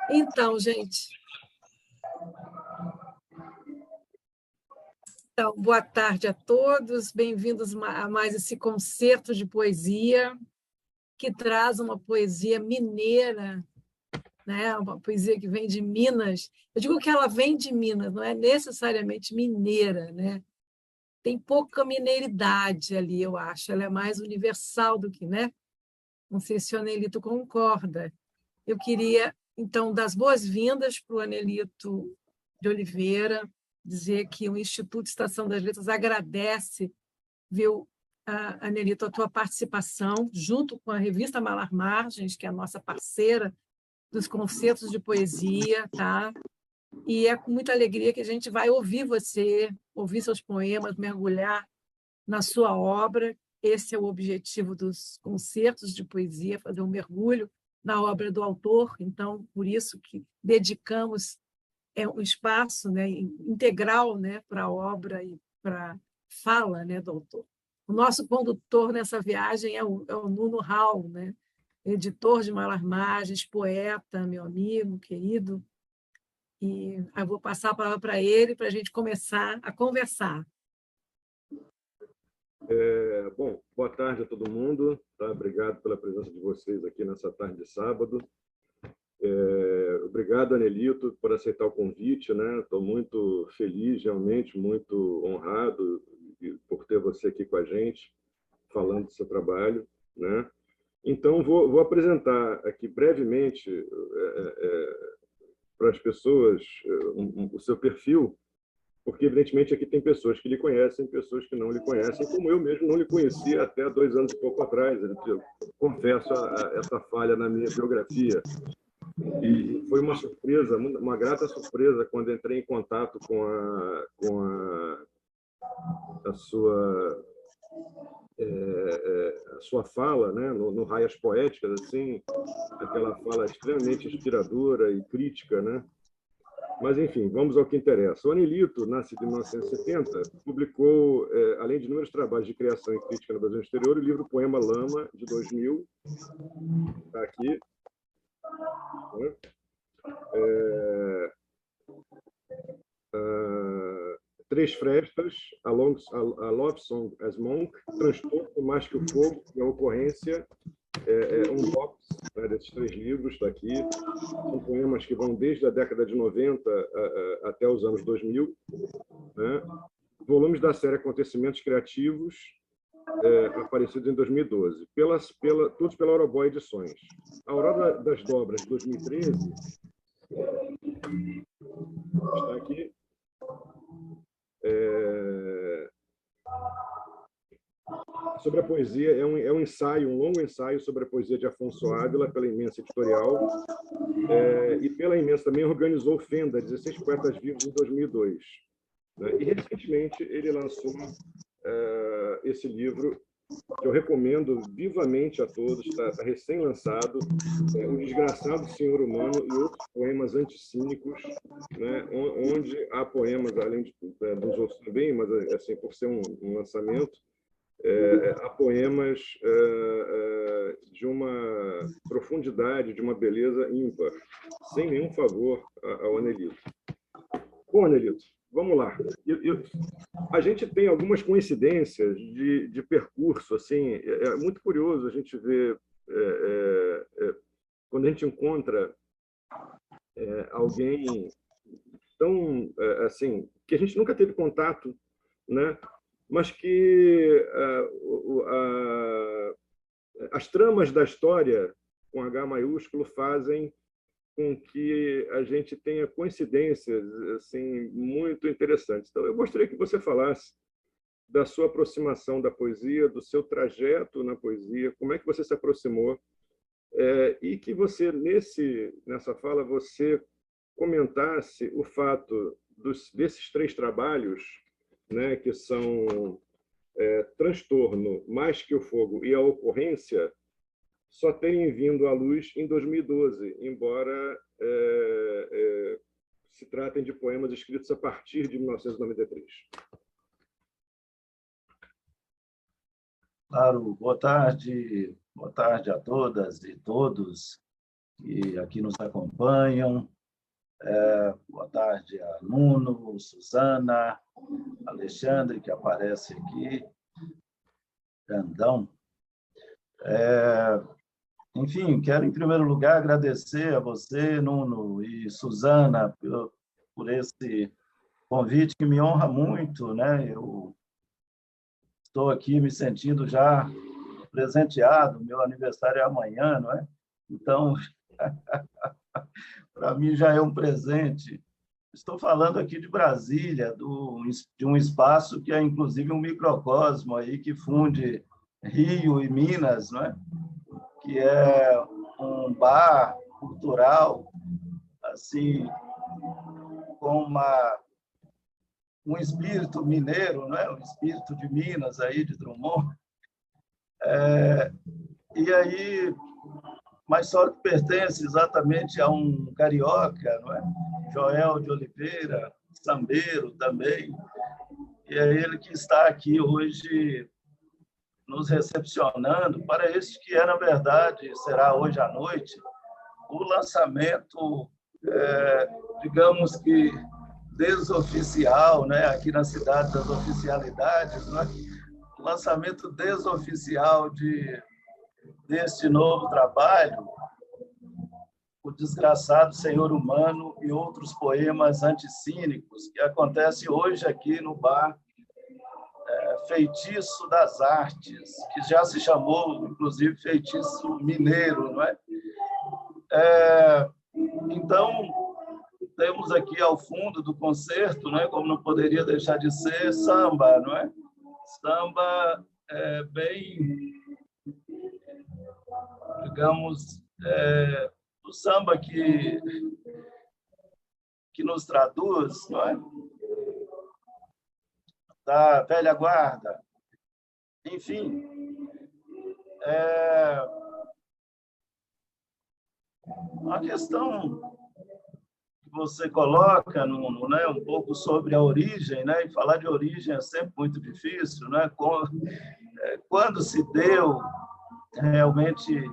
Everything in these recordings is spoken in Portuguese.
Então, gente, boa tarde a todos, bem-vindos a mais esse concerto de poesia, que traz uma poesia mineira, né? Uma poesia que vem de Minas. Eu digo que ela vem de Minas, não é necessariamente mineira, né? Tem pouca mineiridade ali, eu acho, ela é mais universal do que, né? Não sei se o Anelito concorda. Eu queria, então, dar as boas-vindas para o Anelito de Oliveira, dizer que o Instituto Estação das Letras agradece, viu, Anelito, a tua participação, junto com a revista Malar Margens, que é a nossa parceira dos concertos de poesia, tá? E é com muita alegria que a gente vai ouvir você, ouvir seus poemas, mergulhar na sua obra. Esse é o objetivo dos concertos de poesia, fazer um mergulho na obra do autor. Então, por isso que dedicamos um espaço, né, integral, né, para a obra e para a fala, né, do autor. O nosso condutor nessa viagem é o Nuno Hall, né, editor de Malar Margens, poeta, meu amigo querido. E eu vou passar a palavra para ele para a gente começar a conversar. Bom, boa tarde a todo mundo. Tá? Obrigado pela presença de vocês aqui nessa tarde de sábado. Obrigado, Anelito, por aceitar o convite. Estou muito feliz, realmente, muito honrado por ter você aqui com a gente, falando do seu trabalho. Né? Então, vou apresentar aqui brevemente para as pessoas o seu perfil, porque, evidentemente, aqui tem pessoas que lhe conhecem, pessoas que não lhe conhecem, como eu mesmo não lhe conhecia até 2 anos e pouco atrás. Eu confesso essa falha na minha biografia. E foi uma surpresa, uma grata surpresa, quando entrei em contato com a sua fala, né, no Raias Poéticas, assim, aquela fala extremamente inspiradora e crítica, né? Mas, enfim, vamos ao que interessa. O Anelito, nascido em 1970, publicou, além de inúmeros trabalhos de criação e crítica no Brasil exterior, o livro Poema Lama, de 2000, está aqui. Três Frestas, a Love Song as Monk, Transtorno Mais que o Fogo e a Ocorrência, um box, né, desses 3 livros, está aqui. São poemas que vão desde a década de 90 até os anos 2000. Né? Volumes da série Acontecimentos Criativos, aparecidos em 2012, todos pela Auroboy Edições. A Aurora das Dobras, de 2013, está aqui. Sobre a poesia, é um ensaio, um longo ensaio sobre a poesia de Afonso Ávila, pela Imensa Editorial, e pela Imensa também organizou Fenda, 16 Poetas Vivos, em 2002. Né? E, recentemente, ele lançou esse livro, que eu recomendo vivamente a todos, está recém-lançado, O Desgraçado Senhor Humano e Outros Poemas Anticínicos, né? Onde há poemas, além dos outros também, mas, assim, por ser um lançamento, há poemas de uma profundidade, de uma beleza ímpar, sem nenhum favor ao Anelito. Bom, Anelito, vamos lá. A gente tem algumas coincidências de percurso, assim, é muito curioso a gente ver, quando a gente encontra alguém tão, assim, que a gente nunca teve contato, né? Mas que as tramas da história, com H maiúsculo, fazem com que a gente tenha coincidências, assim, muito interessantes. Então, eu gostaria que você falasse da sua aproximação da poesia, do seu trajeto na poesia, como é que você se aproximou, e que você, nessa fala, você comentasse o fato desses 3 trabalhos, né, que são Transtorno, Mais que o Fogo e a Ocorrência, só terem vindo à luz em 2012, embora se tratem de poemas escritos a partir de 1993. Claro, boa tarde a todas e todos. que aqui nos acompanham. Boa tarde a Nuno, Suzana, Alexandre, que aparece aqui, grandão. Enfim, quero, em primeiro lugar, agradecer a você, Nuno e Suzana, por esse convite que me honra muito, né? Eu estou aqui me sentindo já presenteado, meu aniversário é amanhã, não é? Então, para mim já é um presente. Estou falando aqui de Brasília, de um espaço que é, inclusive, um microcosmo aí que funde Rio e Minas, não é? Que é um bar cultural, assim, com um espírito mineiro, não é? Um espírito de Minas, aí, de Drummond. E aí, mas só que pertence exatamente a um carioca, não é? Joel de Oliveira, sambeiro também, e é ele que está aqui hoje nos recepcionando para este que é, na verdade, será hoje à noite, o lançamento, digamos que desoficial, né? Aqui na cidade das oficialidades, não é? O lançamento desoficial deste novo trabalho, O Desgraçado Senhor Humano e Outros Poemas Anticínicos, que acontece hoje aqui no bar Feitiço das Artes, que já se chamou, inclusive, Feitiço Mineiro, não é? Então, temos aqui ao fundo do concerto, não é? Como não poderia deixar de ser, samba, não é? Samba bem, digamos, o samba que nos traduz, não é? Da velha guarda. Enfim, a questão que você coloca, Nuno, né, um pouco sobre a origem, né? E falar de origem é sempre muito difícil, né? Quando se deu realmente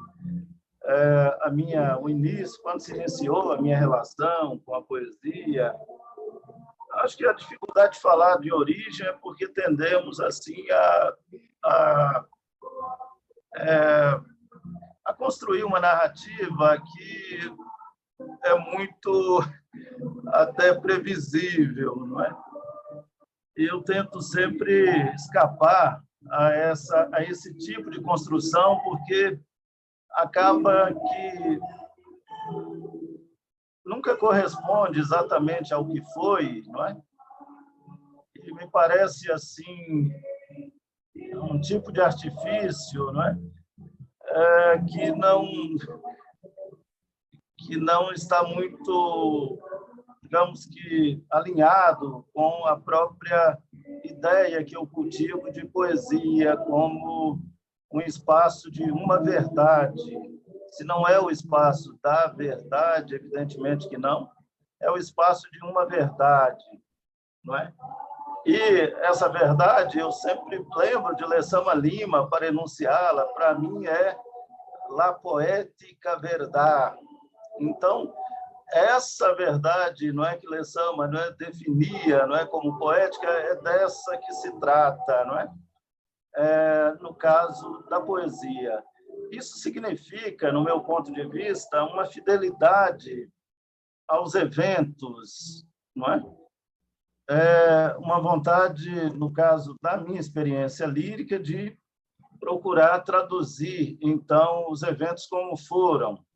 o início, quando se iniciou a minha relação com a poesia, acho que a dificuldade de falar de origem é porque tendemos assim a construir uma narrativa que é muito até previsível, não é? Eu tento sempre escapar a esse tipo de construção, porque acaba que nunca corresponde exatamente ao que foi, não é? E me parece assim um tipo de artifício, não é? Que não está muito, digamos que, alinhado com a própria ideia que eu cultivo de poesia como um espaço de uma verdade. Se não é o espaço da verdade, evidentemente que não, é o espaço de uma verdade, não é? E essa verdade, eu sempre lembro de Lessama Lima para enunciá-la, para mim é la poética verdade. Então, essa verdade, não é que Lessama não é definia, não é como poética, é dessa que se trata, não é? No caso da poesia. Isso significa, no meu ponto de vista, uma fidelidade aos eventos, não é? Uma vontade, no caso da minha experiência lírica, de procurar traduzir, então, os eventos como foram.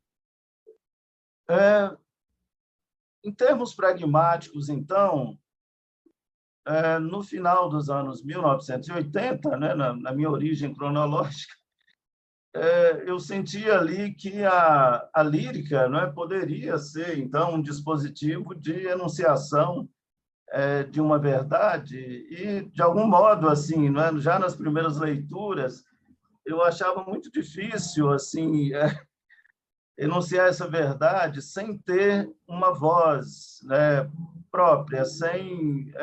Em termos pragmáticos, então, no final dos anos 1980, né, na minha origem cronológica, eu sentia ali que a lírica, não é, poderia ser, então, um dispositivo de enunciação de uma verdade e, de algum modo, assim, não é, já nas primeiras leituras, eu achava muito difícil assim enunciar essa verdade sem ter uma voz, né, própria, sem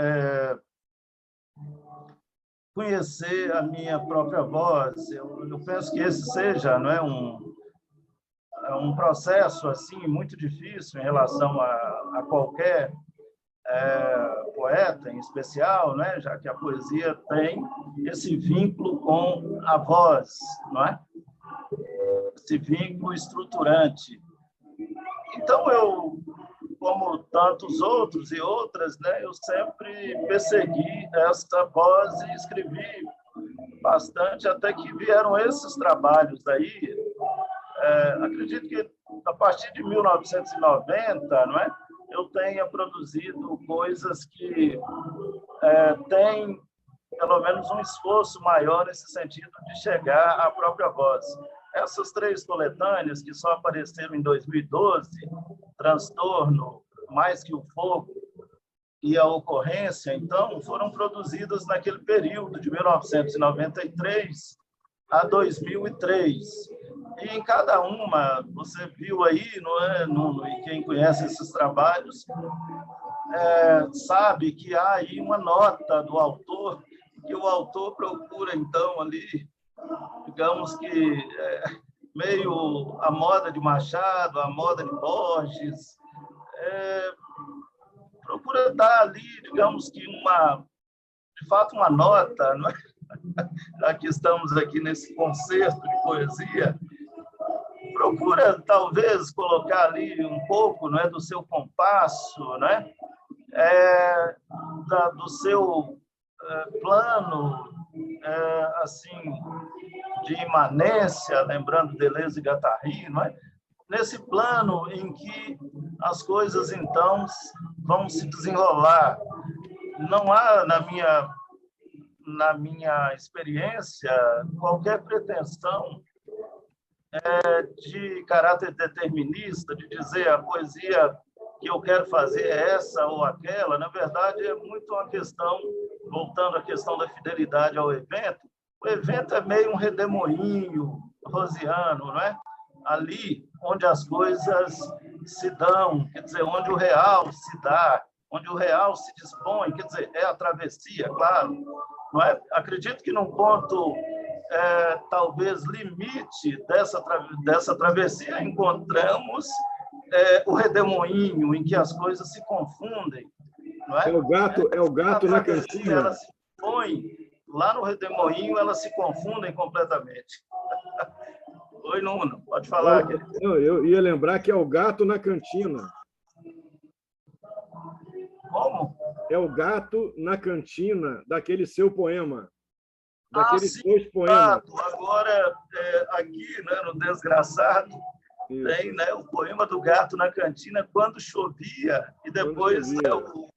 conhecer a minha própria voz. Eu penso que esse seja, não é, um processo assim muito difícil em relação a qualquer poeta em especial, né? Já que a poesia tem esse vínculo com a voz, não é? Esse vínculo estruturante. Então, eu, como tantos outros e outras, né, eu sempre persegui esta voz e escrevi bastante, até que vieram esses trabalhos aí. Acredito que a partir de 1990, não é, eu tenha produzido coisas que têm pelo menos um esforço maior nesse sentido de chegar à própria voz. Essas 3 coletâneas que só apareceram em 2012, Transtorno, Mais que o Fogo e A Ocorrência, então, foram produzidas naquele período de 1993 a 2003. E em cada uma, você viu aí, não é, Nuno, e quem conhece esses trabalhos, sabe que há aí uma nota do autor, que o autor procura, então, ali, digamos que meio a moda de Machado, a moda de Borges, procura dar ali, digamos que de fato, uma nota, não é? Já que estamos aqui nesse concerto de poesia, procura talvez colocar ali um pouco, não é, do seu compasso, né? Do seu plano, assim, de imanência, lembrando Deleuze e Guattari, não é? Nesse plano em que as coisas, então, vão se desenrolar. Não há, na minha experiência, qualquer pretensão de caráter determinista, de dizer a poesia que eu quero fazer é essa ou aquela. Na verdade, é muito uma questão, voltando à questão da fidelidade ao evento, o evento é meio um redemoinho rosiano, não é? Ali onde as coisas se dão, quer dizer, onde o real se dá, onde o real se dispõe, quer dizer, é a travessia, claro. Não é? Acredito que num ponto, talvez, limite dessa travessia, encontramos o redemoinho, em que as coisas se confundem. Não é? É o gato na cantina. Ela se põe lá no redemoinho, elas se confundem completamente. Oi, Nuno, pode falar. Eu ia lembrar que é o gato na cantina. Como? É o gato na cantina daquele seu poema. Daqueles sim, 2 poemas. Agora, aqui, né, no Desgraçado, Isso. tem, né, o poema do gato na cantina quando chovia, e depois o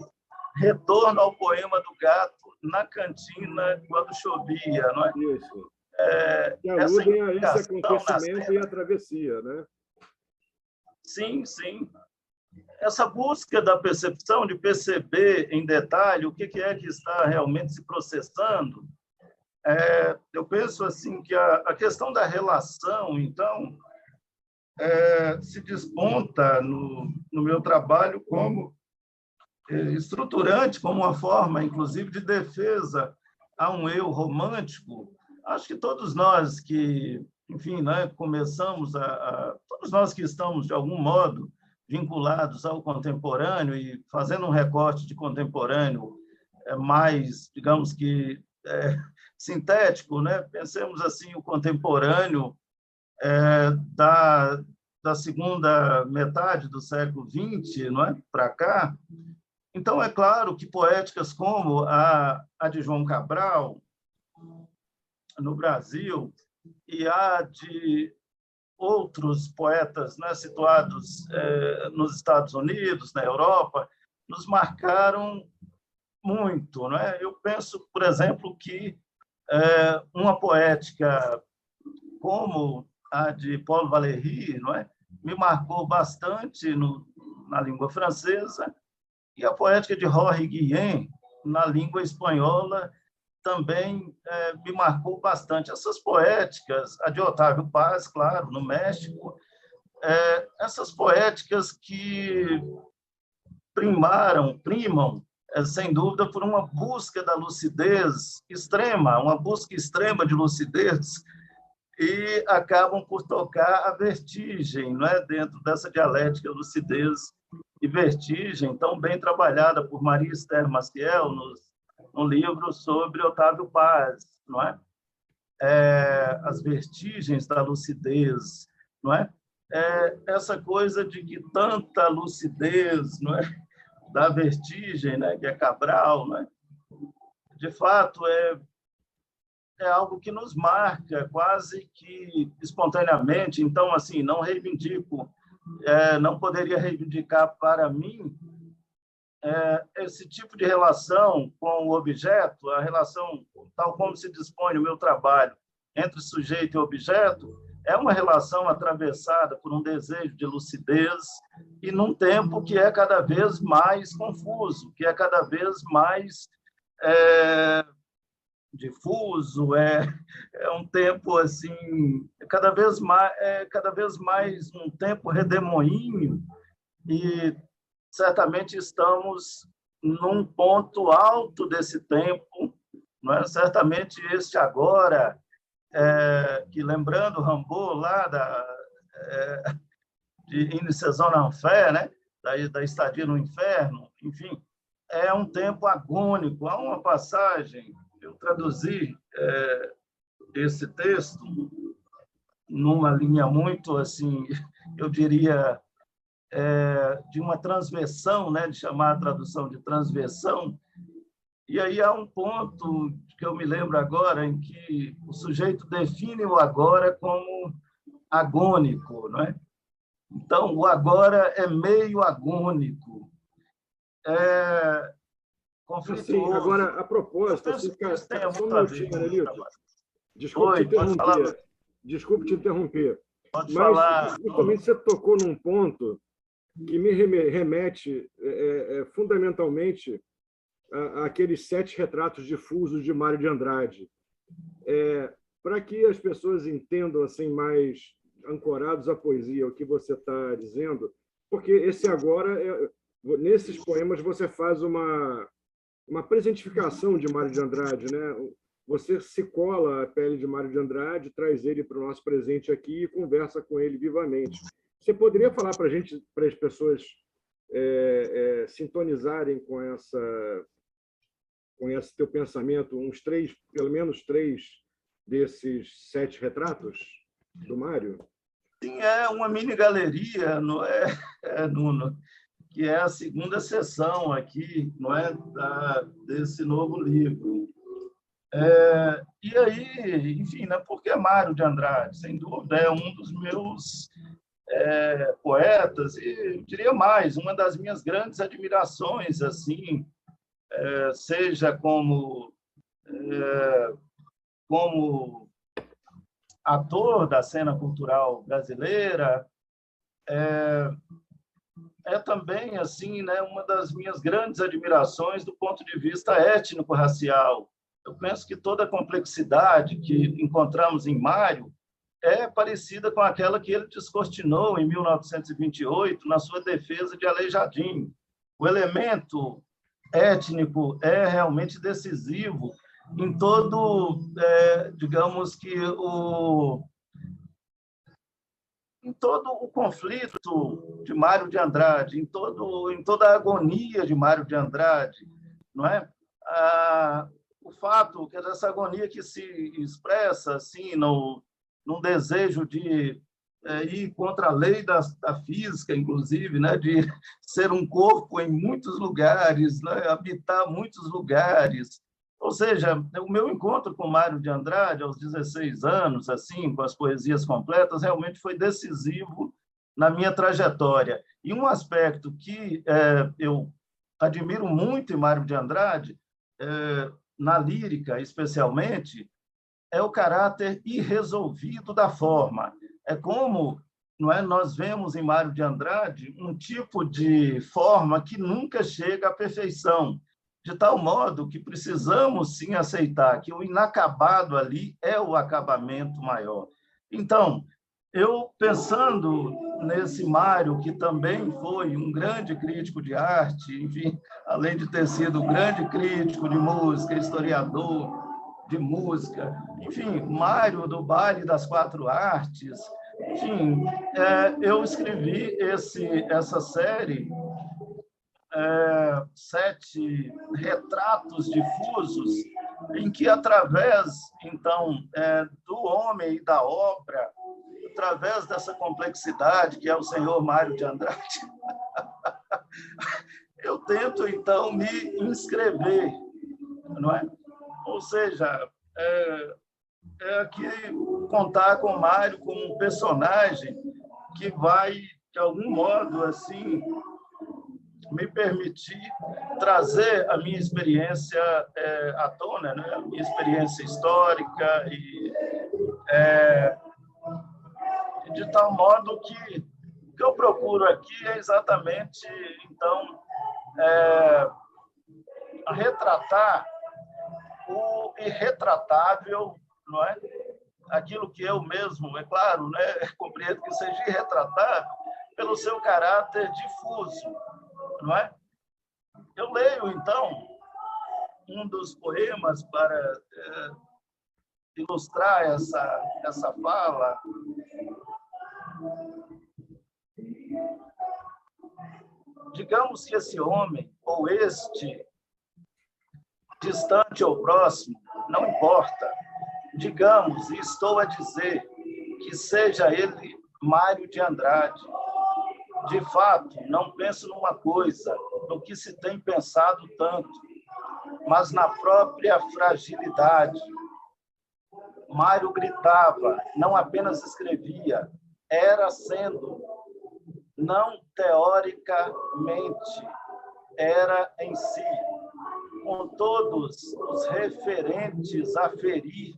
retorno ao poema do gato na cantina quando chovia. Não é? Isso. Que aludem a esse acontecimento e a travessia, né? Sim, sim. Essa busca da percepção, de perceber em detalhe o que é que está realmente se processando, eu penso assim que a questão da relação, então, se desponta no meu trabalho como estruturante, como uma forma, inclusive, de defesa a um eu romântico. Acho que todos nós que, enfim, né, começamos todos nós que estamos, de algum modo, vinculados ao contemporâneo e fazendo um recorte de contemporâneo mais, digamos que, sintético, né? Pensemos assim, o contemporâneo da segunda metade do século XX, não é? Para cá. Então, é claro que poéticas como a de João Cabral, no Brasil, e a de outros poetas, né, situados nos Estados Unidos, na Europa, nos marcaram muito. Não é? Eu penso, por exemplo, que uma poética como a de Paul Valéry, não é, me marcou bastante na língua francesa, e a poética de Jorge Guillén, na língua espanhola, também me marcou bastante. Essas poéticas, a de Otávio Paz, claro, no México, essas poéticas que primam, sem dúvida, por uma busca da lucidez extrema, uma busca extrema de lucidez, e acabam por tocar a vertigem, não é? Dentro dessa dialética lucidez e vertigem, tão bem trabalhada por Maria Esther Maciel no livro sobre Otávio Paz, não é? As vertigens da lucidez, não é? Essa coisa de que tanta lucidez, não é? Da vertigem, né? Que é Cabral, não é? De fato, é algo que nos marca quase que espontaneamente. Então, assim, não reivindico, não poderia reivindicar para mim esse tipo de relação com o objeto, a relação tal como se dispõe o meu trabalho entre sujeito e objeto, é uma relação atravessada por um desejo de lucidez e num tempo que é cada vez mais confuso, que é cada vez mais difuso, é um tempo assim cada vez mais um tempo redemoinho, e certamente estamos num ponto alto desse tempo, não é? Certamente este agora, que lembrando Rimbaud lá de Une saison d'enfer, né? Da estadia no inferno, enfim, é um tempo agônico. Há uma passagem, eu traduzi esse texto numa linha muito, assim, eu diria, de uma transversão, né, de chamar a tradução de transversão, e aí há um ponto que eu me lembro agora em que o sujeito define o agora como agônico, não é? Então, o agora é meio agônico, conflituoso. Assim, agora, a propósito, assim, só um minutinho, Anelito. Desculpe te interromper. Pode falar. Justamente você tocou num ponto que me remete fundamentalmente àqueles 7 retratos difusos de Mário de Andrade. Para que as pessoas entendam assim mais ancorados à poesia, o que você está dizendo, porque esse agora, nesses poemas, você faz uma presentificação de Mário de Andrade, né? Você se cola à pele de Mário de Andrade, traz ele para o nosso presente aqui e conversa com ele vivamente. Você poderia falar para a gente, para as pessoas sintonizarem com esse teu pensamento, pelo menos 3 desses 7 retratos do Mário? Sim, é uma mini galeria, não Nuno, que é a segunda sessão aqui, não é, desse novo livro. E aí, enfim, né, porque é Mário de Andrade, sem dúvida, é um dos meus poetas, e eu diria mais, uma das minhas grandes admirações, assim, seja como ator da cena cultural brasileira, também, assim, né, uma das minhas grandes admirações do ponto de vista étnico-racial. Eu penso que toda a complexidade que encontramos em Mário é parecida com aquela que ele descortinou em 1928 na sua defesa de Aleijadinho. O elemento étnico é realmente decisivo em todo, digamos que em todo o conflito de Mário de Andrade, em toda a agonia de Mário de Andrade, não é? O fato que essa agonia que se expressa assim num desejo de ir contra a lei da física, inclusive, né, de ser um corpo em muitos lugares, né, habitar muitos lugares. Ou seja, o meu encontro com Mário de Andrade aos 16 anos, assim, com as poesias completas, realmente foi decisivo na minha trajetória. E um aspecto que eu admiro muito em Mário de Andrade, na lírica especialmente, é o caráter irresolvido da forma. É como, não é, nós vemos em Mário de Andrade um tipo de forma que nunca chega à perfeição, de tal modo que precisamos, sim, aceitar que o inacabado ali é o acabamento maior. Então, eu, pensando nesse Mário, que também foi um grande crítico de arte, enfim, além de ter sido um grande crítico de música, historiador, de música. Enfim, Mário, do Baile das Quatro Artes. Enfim, eu escrevi essa série, 7 retratos difusos, em que, através, então, do homem e da obra, através dessa complexidade que é o senhor Mário de Andrade, eu tento, então, me inscrever, não é? Ou seja, aqui contar com o Mário como um personagem que vai, de algum modo, assim, me permitir trazer a minha experiência à tona, né? A minha experiência histórica, e de tal modo que o que eu procuro aqui é exatamente, então, retratar o irretratável, não é? Aquilo que eu mesmo, é claro, né, compreendo que seja irretratável pelo seu caráter difuso, não é? Eu leio, então, um dos poemas para ilustrar essa fala. Digamos que esse homem, ou este, distante ou próximo, não importa. Digamos, e estou a dizer, que seja ele Mário de Andrade. De fato, não penso numa coisa, no que se tem pensado tanto, mas na própria fragilidade. Mário gritava, não apenas escrevia, era sendo, não teoricamente, era em si, com todos os referentes a ferir,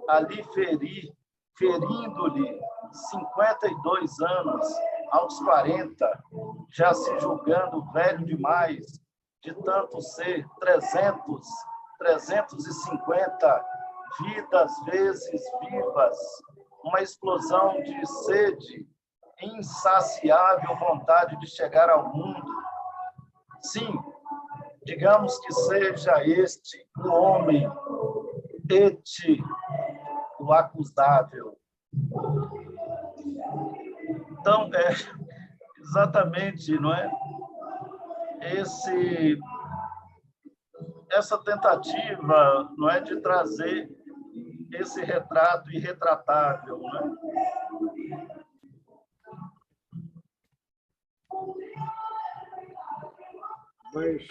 a lhe ferir, ferindo-lhe 52 anos, aos 40, já se julgando velho demais, de tanto ser 350 vidas vezes vivas, uma explosão de sede, insaciável vontade de chegar ao mundo. Sim, digamos que seja este o homem, este o acusável. Então, exatamente, não é? Essa tentativa, não é, de trazer esse retrato irretratável, não é? Mas,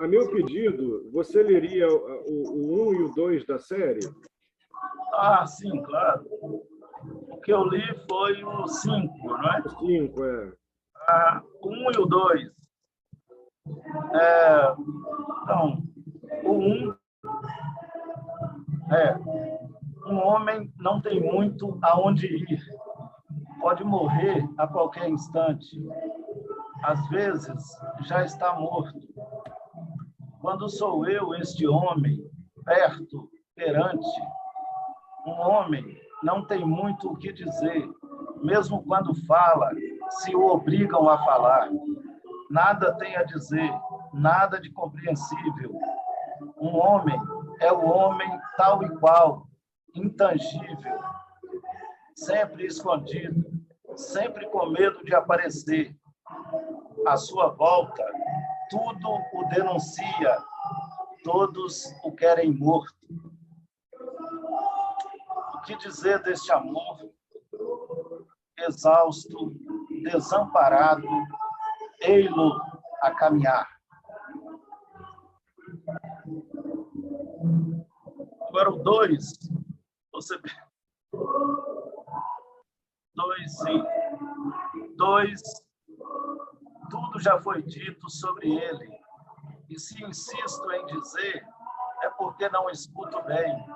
a meu pedido, você leria o 1 e o 2 da série? Ah, sim, claro. O que eu li foi o 5, não é? O 5, O 1 e o 2. Então, o 1 um homem não tem muito aonde ir. Pode morrer a qualquer instante. Às vezes, já está morto. Quando sou eu, este homem, perto, perante, um homem não tem muito o que dizer. Mesmo quando fala, se o obrigam a falar. Nada tem a dizer, nada de compreensível. Um homem é o homem tal e qual, intangível, sempre escondido, sempre com medo de aparecer. À sua volta, tudo o denuncia, todos o querem morto. O que dizer deste amor? Exausto, desamparado, ei-lo a caminhar. Agora o 2, você... 2, sim. 2, tudo já foi dito sobre ele. E se insisto em dizer, é porque não escuto bem,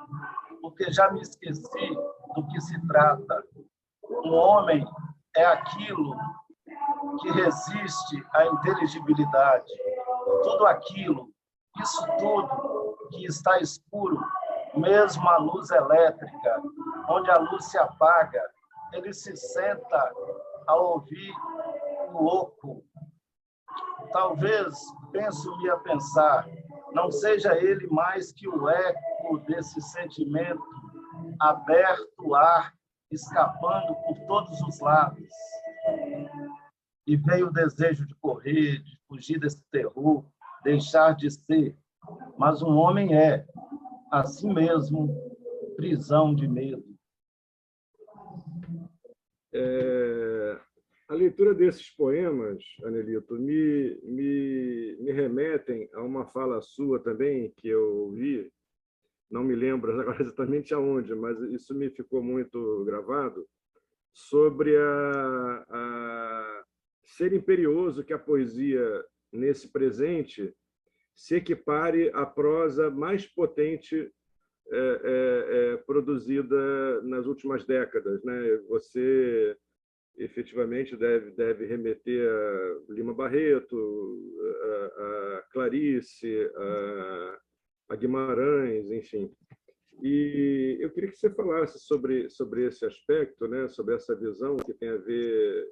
porque já me esqueci do que se trata. Um homem é aquilo que resiste à inteligibilidade. Tudo aquilo, isso tudo que está escuro, mesmo a luz elétrica, onde a luz se apaga, ele se senta a ouvir o oco. Talvez, penso-me a pensar, não seja ele mais que o eco desse sentimento aberto, ar, escapando por todos os lados. E veio o desejo de correr, de fugir desse terror, deixar de ser. Mas um homem é, assim mesmo, prisão de medo. A leitura desses poemas, Anelito, me remetem a uma fala sua também, que eu vi, não me lembro agora exatamente aonde, mas isso me ficou muito gravado, sobre ser imperioso que a poesia, nesse presente, se equipare à prosa mais potente produzida nas últimas décadas, né? Você efetivamente deve remeter a Lima Barreto, a Clarice, a Guimarães, enfim. E eu queria que você falasse sobre esse aspecto, né? Sobre essa visão que tem a ver,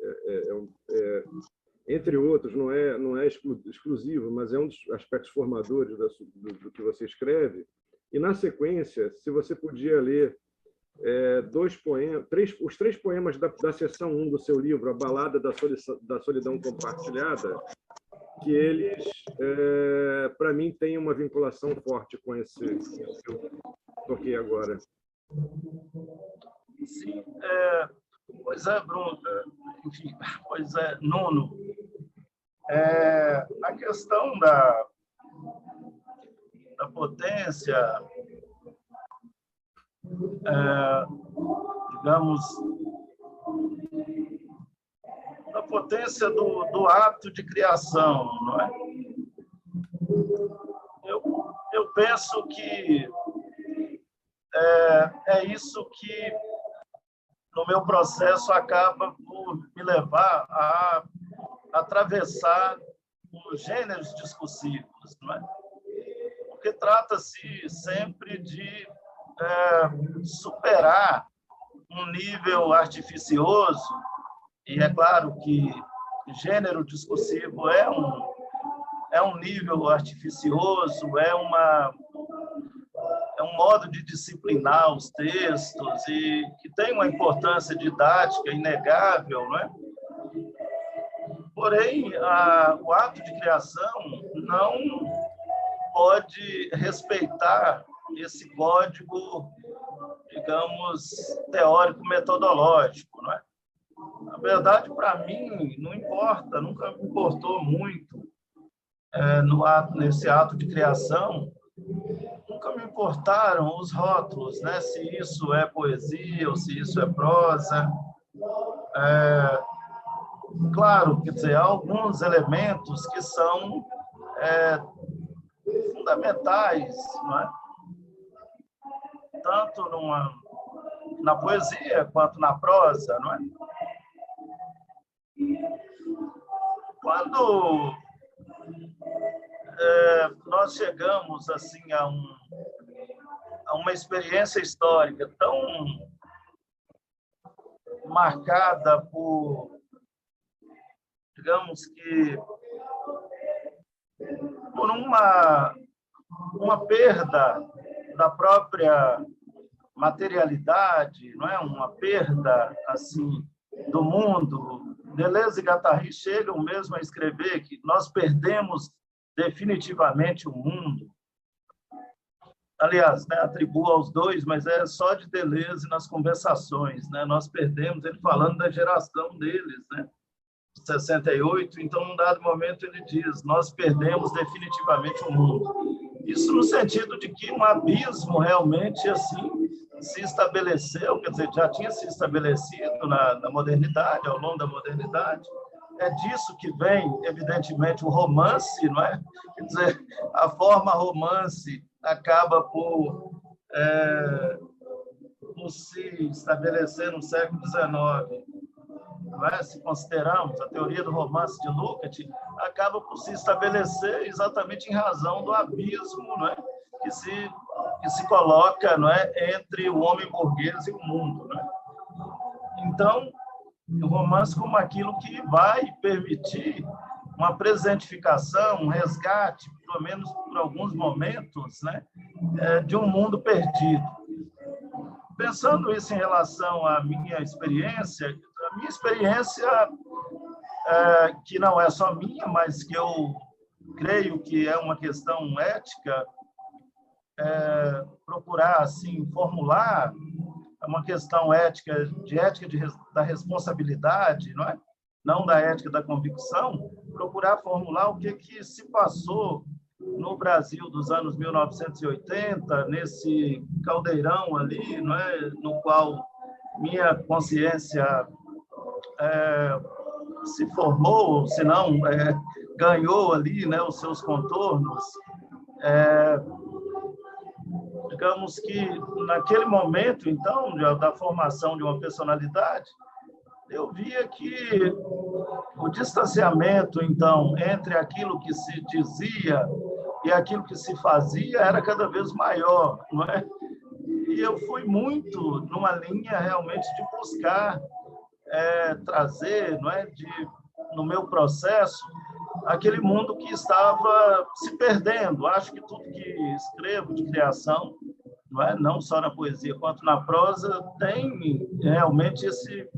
entre outros, não é exclusivo, mas é um dos aspectos formadores do que você escreve. E, na sequência, se você podia ler os 3 poemas da seção 1 do seu livro, A Balada da Solidão Compartilhada, que eles, para mim, têm uma vinculação forte com esse que eu toquei agora. Sim, pois é, Bruno, enfim, pois é, Nuno. A questão da potência, digamos, da potência do ato de criação, não é? Eu penso que é isso que, no meu processo, acaba por me levar a atravessar os gêneros discursivos, não é? Porque trata-se sempre de superar um nível artificioso, e é claro que gênero discursivo é um nível artificioso, é um modo de disciplinar os textos e que tem uma importância didática inegável, não é? Porém, o ato de criação não pode respeitar esse código, digamos, teórico-metodológico, não é? Na verdade, para mim, não importa, nunca me importou muito nesse ato de criação, nunca me importaram os rótulos, né? Se isso é poesia ou se isso é prosa. Claro, quer dizer, há alguns elementos que são fundamentais, não é? Tanto na poesia quanto na prosa, não é? Quando nós chegamos assim a uma experiência histórica tão marcada por, digamos que, por uma perda da própria materialidade, não é? Uma perda assim do mundo. Deleuze e Guattari chegam mesmo a escrever que nós perdemos definitivamente o mundo. Aliás, né, atribuo aos dois, mas é só de Deleuze nas conversações, né? Nós perdemos, ele falando da geração deles, né? 68, então, num dado momento, ele diz, nós perdemos definitivamente o mundo. Isso no sentido de que um abismo realmente assim se estabeleceu, quer dizer, já tinha se estabelecido na modernidade, ao longo da modernidade. É disso que vem, evidentemente, o romance, não é? Quer dizer, a forma romance acaba por se estabelecer no século XIX. Não é? Se considerarmos a teoria do romance de Lukács, acaba por se estabelecer exatamente em razão do abismo, não é? que se coloca, não é? Entre o homem burguês e o mundo. Não é? Então, o romance como aquilo que vai permitir uma presentificação, um resgate, pelo por alguns momentos, né, de um mundo perdido. Pensando isso em relação à minha experiência, que não é só minha, mas que eu creio que é uma questão ética, procurar assim formular uma questão ética da responsabilidade, não é? Não da ética da convicção, procurar formular o que se passou no Brasil dos anos 1980, nesse caldeirão ali, não é? No qual minha consciência se formou, se não ganhou ali, né, os seus contornos. Digamos que naquele momento, então, da formação de uma personalidade, eu via que o distanciamento, então, entre aquilo que se dizia e aquilo que se fazia era cada vez maior, não é? E eu fui muito numa linha realmente de buscar trazer, não é, no meu processo, aquele mundo que estava se perdendo. Acho que tudo que escrevo de criação, não só na poesia quanto na prosa, tem realmente esse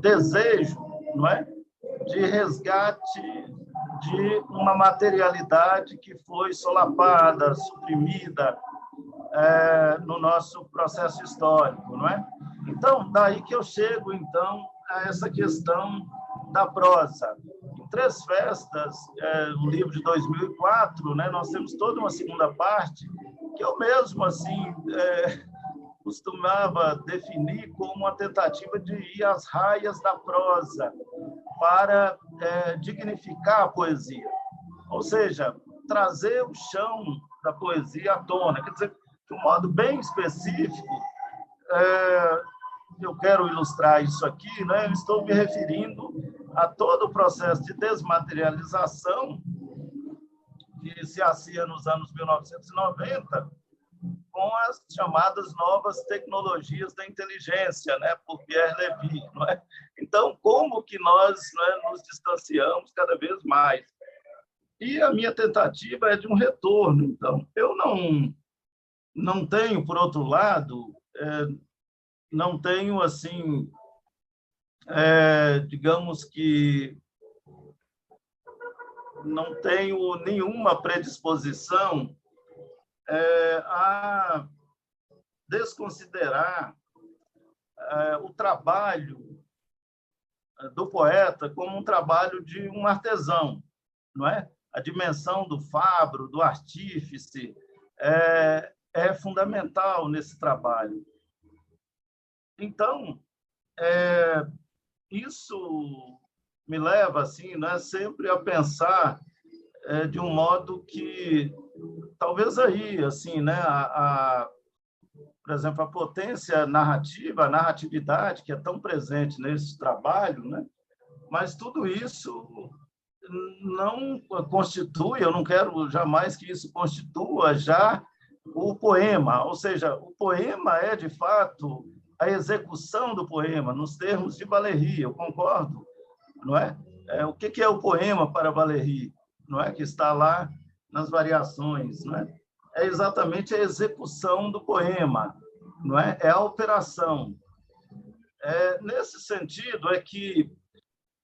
desejo, não é, de resgate de uma materialidade que foi solapada, suprimida no nosso processo histórico, não é? Então, daí que eu chego, então, a essa questão da prosa. Em Três Festas, um livro de 2004, né, nós temos toda uma segunda parte que eu mesmo, assim, costumava definir como uma tentativa de ir às raias da prosa para dignificar a poesia. Ou seja, trazer o chão da poesia à tona. Quer dizer, de um modo bem específico, eu quero ilustrar isso aqui, né? Eu estou me referindo a todo o processo de desmaterialização que se assia nos anos 1990 com as chamadas novas tecnologias da inteligência, né? Por Pierre Levy, não é? Então, como que nós, né, nos distanciamos cada vez mais? E a minha tentativa é de um retorno. Então, eu não tenho, por outro lado, não tenho, assim, digamos que não tenho nenhuma predisposição a desconsiderar o trabalho do poeta como um trabalho de um artesão, não é? A dimensão do fabro, do artífice, é fundamental nesse trabalho. Então, isso me leva, assim, né, sempre a pensar de um modo que, talvez aí, assim, né, por exemplo, a potência narrativa, a narratividade, que é tão presente nesse trabalho, né, mas tudo isso não constitui, eu não quero jamais que isso constitua já o poema, ou seja, o poema é, de fato, a execução do poema, nos termos de Valéry, eu concordo, não é? O que é o poema para Valéry, não é? Que está lá nas variações, não é? É exatamente a execução do poema, não é? É a operação. Nesse sentido, é que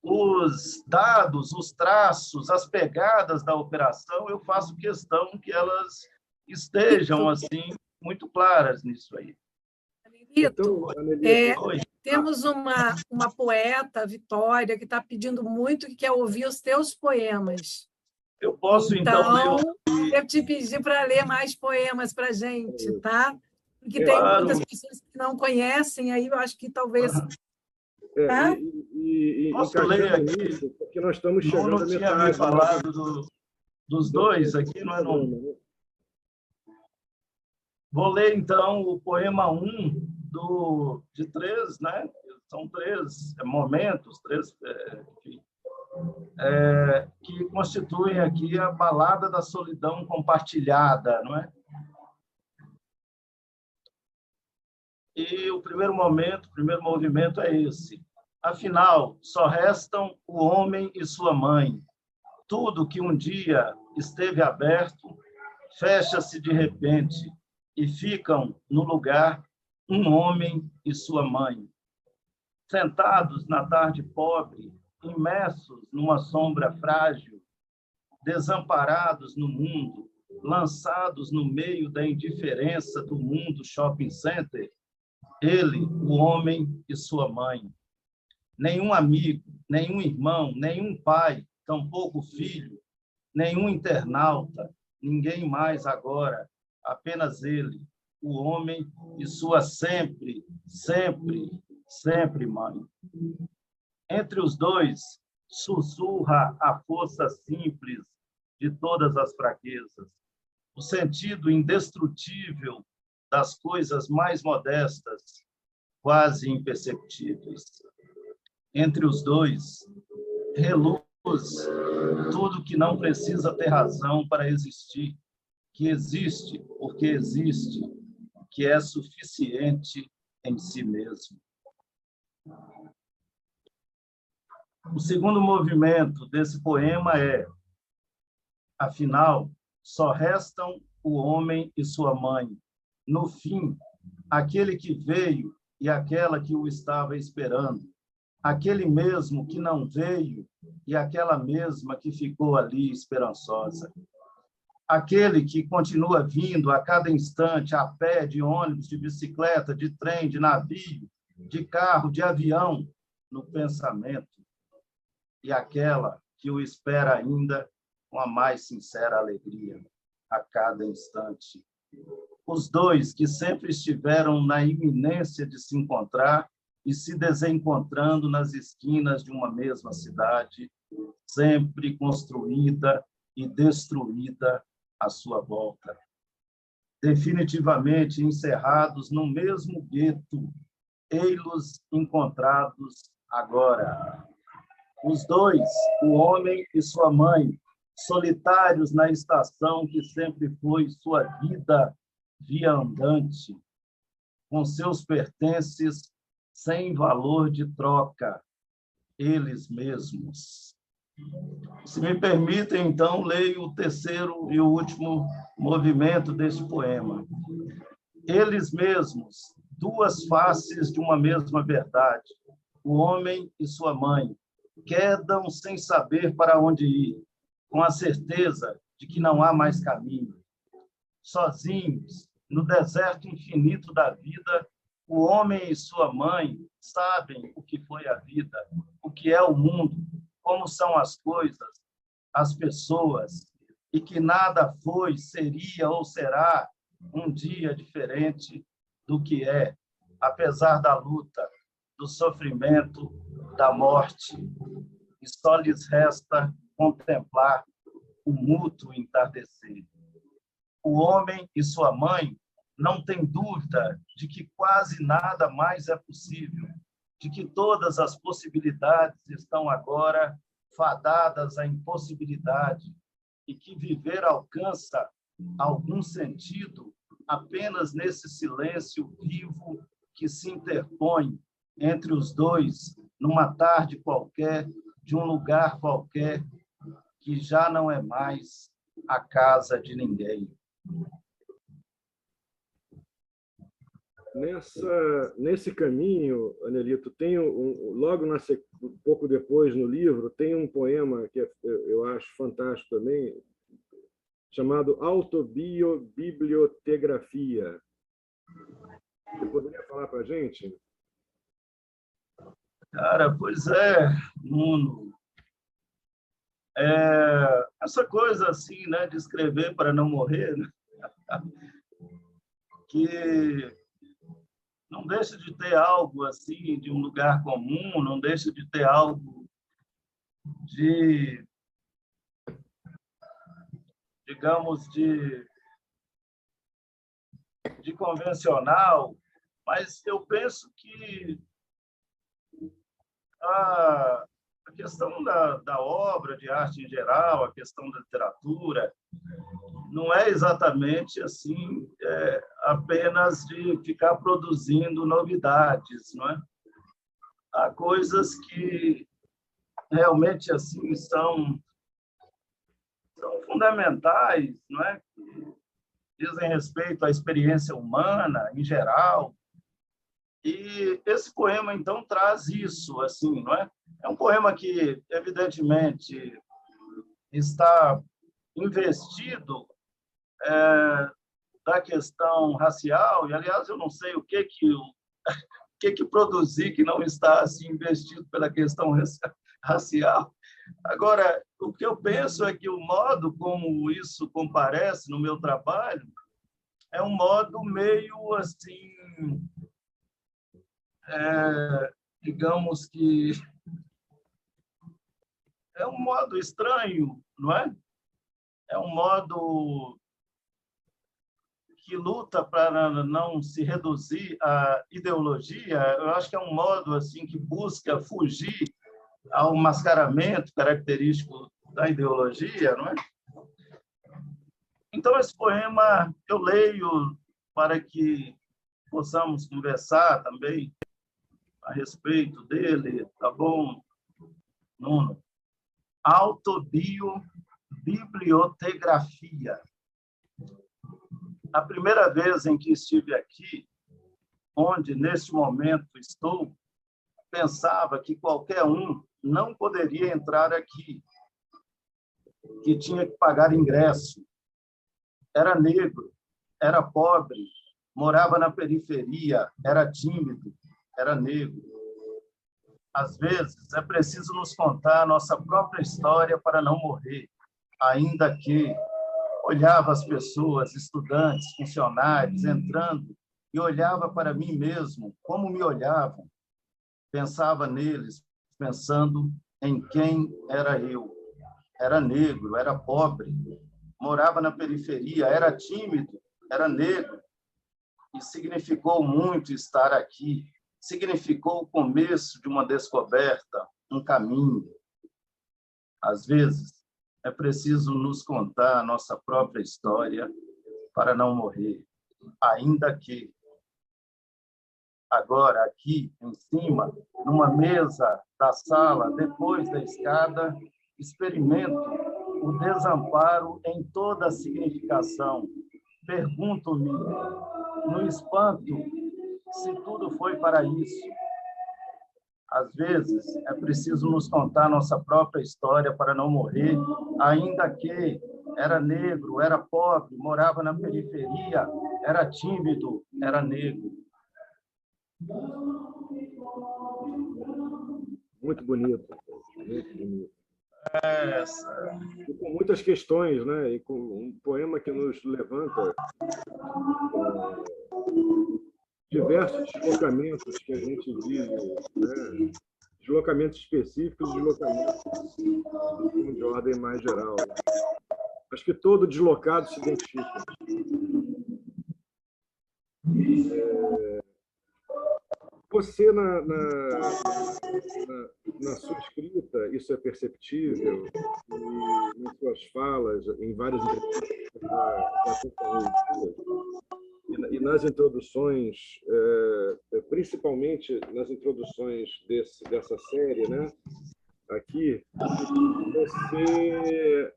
os dados, os traços, as pegadas da operação, eu faço questão que elas estejam, assim, muito claras nisso aí. Então, temos uma poeta, Vitória, que está pedindo muito que quer ouvir os teus poemas. Eu posso, então ler... eu te pedi para ler mais poemas para a gente, tá? Porque tem muitas pessoas que não conhecem, aí eu acho que talvez... Tá? Posso ler aqui? Porque nós estamos chegando à metade. Não tinha me falado dos dois aqui, não é? Não. Vou ler, então, o poema 1 de três, né? São três momentos, enfim, que constituem aqui a balada da solidão compartilhada, não é? E o primeiro movimento é esse. Afinal, só restam o homem e sua mãe. Tudo que um dia esteve aberto fecha-se de repente e ficam no lugar um homem e sua mãe, sentados na tarde pobre, imersos numa sombra frágil, desamparados no mundo, lançados no meio da indiferença do mundo shopping center, ele, o homem e sua mãe. Nenhum amigo, nenhum irmão, nenhum pai, tampouco filho, nenhum internauta, ninguém mais agora, apenas ele, o homem e sua sempre, sempre, sempre mãe. Entre os dois, sussurra a força simples de todas as fraquezas, o sentido indestrutível das coisas mais modestas, quase imperceptíveis. Entre os dois, reluz tudo que não precisa ter razão para existir, que existe porque existe, que é suficiente em si mesmo. O segundo movimento desse poema é: afinal, só restam o homem e sua mãe. No fim, aquele que veio e aquela que o estava esperando. Aquele mesmo que não veio e aquela mesma que ficou ali esperançosa. Aquele que continua vindo a cada instante, a pé, de ônibus, de bicicleta, de trem, de navio, de carro, de avião, no pensamento. E aquela que o espera ainda com a mais sincera alegria, a cada instante. Os dois que sempre estiveram na iminência de se encontrar e se desencontrando nas esquinas de uma mesma cidade, sempre construída e destruída à sua volta. Definitivamente encerrados no mesmo gueto, ei-los encontrados agora. Os dois, o homem e sua mãe, solitários na estação que sempre foi sua vida viandante, com seus pertences sem valor de troca, eles mesmos. Se me permitem, então, leio o terceiro e o último movimento deste poema. Eles mesmos, duas faces de uma mesma verdade, o homem e sua mãe, quedam sem saber para onde ir, com a certeza de que não há mais caminho. Sozinhos, no deserto infinito da vida, o homem e sua mãe sabem o que foi a vida, o que é o mundo, como são as coisas, as pessoas, e que nada foi, seria ou será um dia diferente do que é, apesar da luta, do sofrimento, da morte. E só lhes resta contemplar o mútuo entardecer. O homem e sua mãe não têm dúvida de que quase nada mais é possível, de que todas as possibilidades estão agora fadadas à impossibilidade e que viver alcança algum sentido apenas nesse silêncio vivo que se interpõe entre os dois numa tarde qualquer, de um lugar qualquer, que já não é mais a casa de ninguém. Nesse caminho, Anelito, tem logo um pouco depois no livro, tem um poema que eu acho fantástico também, chamado Autobibliografia. Você poderia falar para a gente? Cara, pois é, Nuno. Essa coisa assim, né, de escrever para não morrer, né? Que não deixa de ter algo assim de um lugar comum, não deixa de ter algo de, digamos, de convencional, mas eu penso que a questão da obra de arte em geral, a questão da literatura, não é exatamente assim, apenas de ficar produzindo novidades, não é? Há coisas que realmente assim são fundamentais, não é? Que dizem respeito à experiência humana em geral. E esse poema, então, traz isso, assim, não é? É um poema que, evidentemente, está investido da questão racial, e, aliás, eu não sei o que produzir que não está assim, investido pela questão racial. Agora, o que eu penso é que o modo como isso comparece no meu trabalho é um modo meio assim, digamos que é um modo estranho, não é? É um modo que luta para não se reduzir à ideologia. Eu acho que é um modo assim que busca fugir ao mascaramento característico da ideologia, não é? Então, esse poema eu leio para que possamos conversar também a respeito dele, tá bom, Nuno? Autobibliografia. A primeira vez em que estive aqui, onde neste momento estou, pensava que qualquer um não poderia entrar aqui, que tinha que pagar ingresso. Era negro, era pobre, morava na periferia, era tímido, era negro. Às vezes, é preciso nos contar a nossa própria história para não morrer, ainda que olhava as pessoas, estudantes, funcionários, entrando, e olhava para mim mesmo, como me olhavam. Pensava neles, pensando em quem era eu. Era negro, era pobre, morava na periferia, era tímido, era negro. E significou muito estar aqui. Significou o começo de uma descoberta, um caminho. Às vezes, é preciso nos contar a nossa própria história para não morrer, ainda que agora, aqui em cima, numa mesa da sala, depois da escada, experimento o desamparo em toda a significação. Pergunto-me, no espanto, se tudo foi para isso. Às vezes, é preciso nos contar nossa própria história para não morrer, ainda que era negro, era pobre, morava na periferia, era tímido, era negro. Muito bonito, muito bonito. E com muitas questões, né? E com um poema que nos levanta diversos deslocamentos que a gente vive, né? Deslocamentos específicos, deslocamentos de ordem mais geral. Acho que todo deslocado se identifica. Você, na sua escrita, isso é perceptível, e nas suas falas, em várias entrevistas, e nas introduções, principalmente nas introduções dessa série, né? Aqui, você,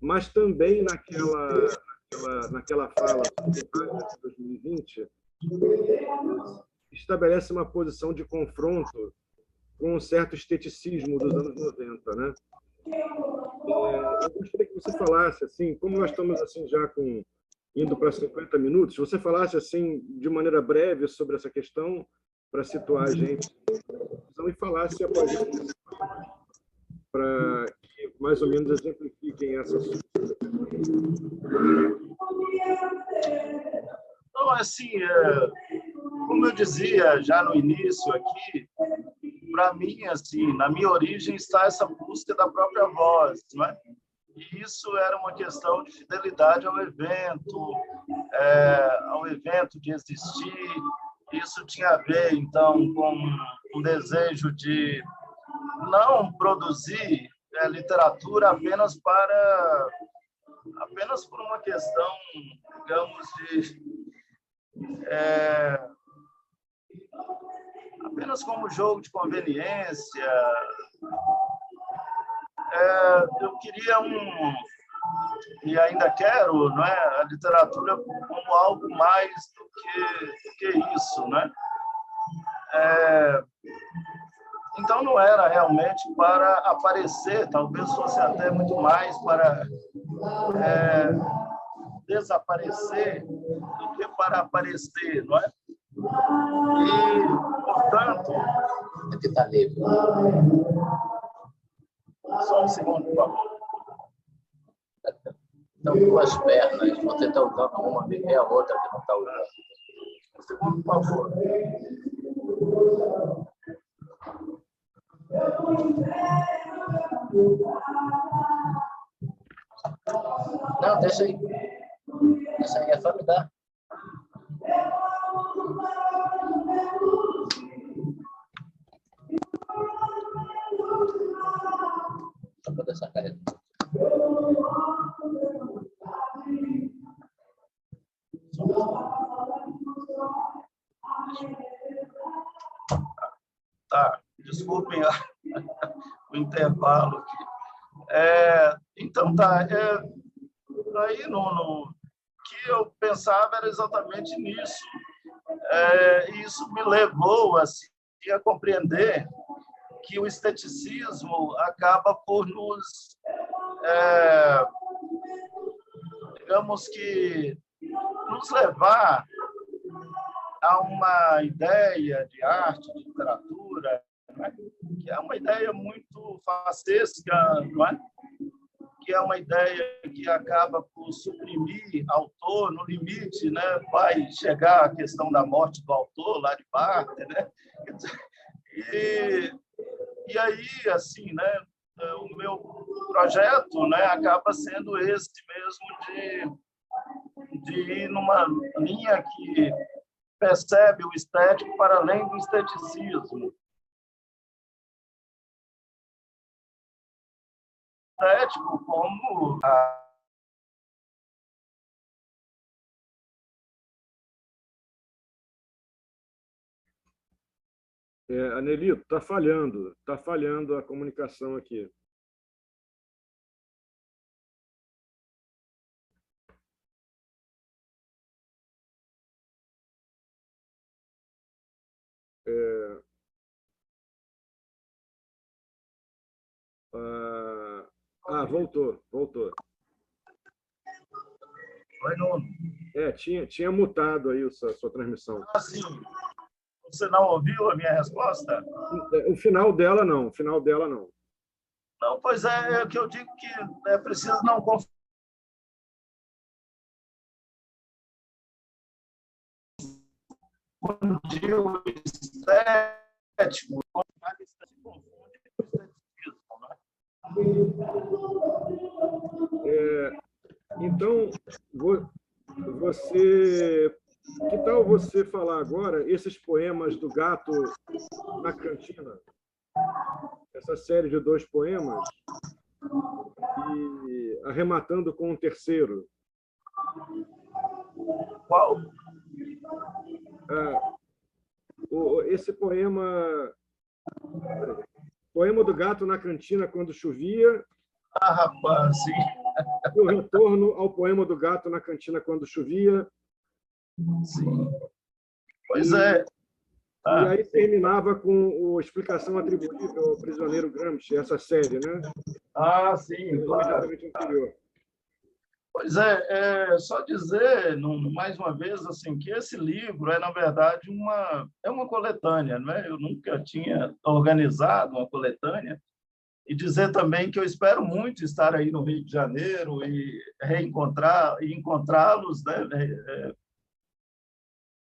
mas também naquela fala de 2020, estabelece uma posição de confronto com um certo esteticismo dos anos 90, né? Eu gostaria que você falasse, assim, como nós estamos assim já indo para 50 minutos, você falasse assim de maneira breve sobre essa questão para situar a gente e falasse após isso para que mais ou menos exemplifiquem essas. Então, assim, como eu dizia já no início aqui, para mim, assim, na minha origem está essa busca da própria voz, não é? E isso era uma questão de fidelidade ao evento de existir. Isso tinha a ver, então, com um desejo de não produzir literatura apenas por uma questão, digamos, apenas como jogo de conveniência. Eu queria e ainda quero, não é, a literatura como algo mais do que isso, né? Então, não era realmente para aparecer, talvez fosse até muito mais para desaparecer do que para aparecer, não é? E, portanto... Aqui está livre. Só um segundo, por favor. Então, duas pernas, você está usando uma e a outra que não está usando. Um segundo, por favor. Não, deixa aí. Deixa aí, é só me dar. Só para deixar carregado. Tá, desculpem o intervalo aqui. Então, tá. Aí, no que eu pensava era exatamente nisso. Isso me levou assim, a compreender que o esteticismo acaba por nos, digamos que, nos levar a uma ideia de arte, de literatura, né? Que é uma ideia muito facesca, não é? Que é uma ideia que acaba por suprimir autor, no limite, né? Vai chegar a questão da morte do autor, lá de Barthes, né? E aí, assim, né? O meu projeto, né? Acaba sendo esse mesmo de ir numa linha que percebe o estético para além do esteticismo. Estético como Anelito, está falhando a comunicação aqui. Voltou. Oi, Nuno. Tinha mutado aí a sua transmissão. Sim. Você não ouviu a minha resposta? O final dela, não. Não, pois é o que eu digo que é preciso não confundir o estético com o esteticismo, né? Então, que tal você falar agora esses poemas do Gato na Cantina? Essa série de 2 poemas, e arrematando com um terceiro. Qual? Esse poema do Gato na Cantina quando chovia. Rapaz, sim. E o retorno ao poema do Gato na Cantina quando chovia. Sim. Pois é. E aí terminava com a explicação atribuível ao prisioneiro Gramsci, essa série, né? Sim, claro. Anterior. Pois só dizer, mais uma vez, assim, que esse livro na verdade, uma coletânea, não é? Eu nunca tinha organizado uma coletânea, e dizer também que eu espero muito estar aí no Rio de Janeiro e encontrá-los, né?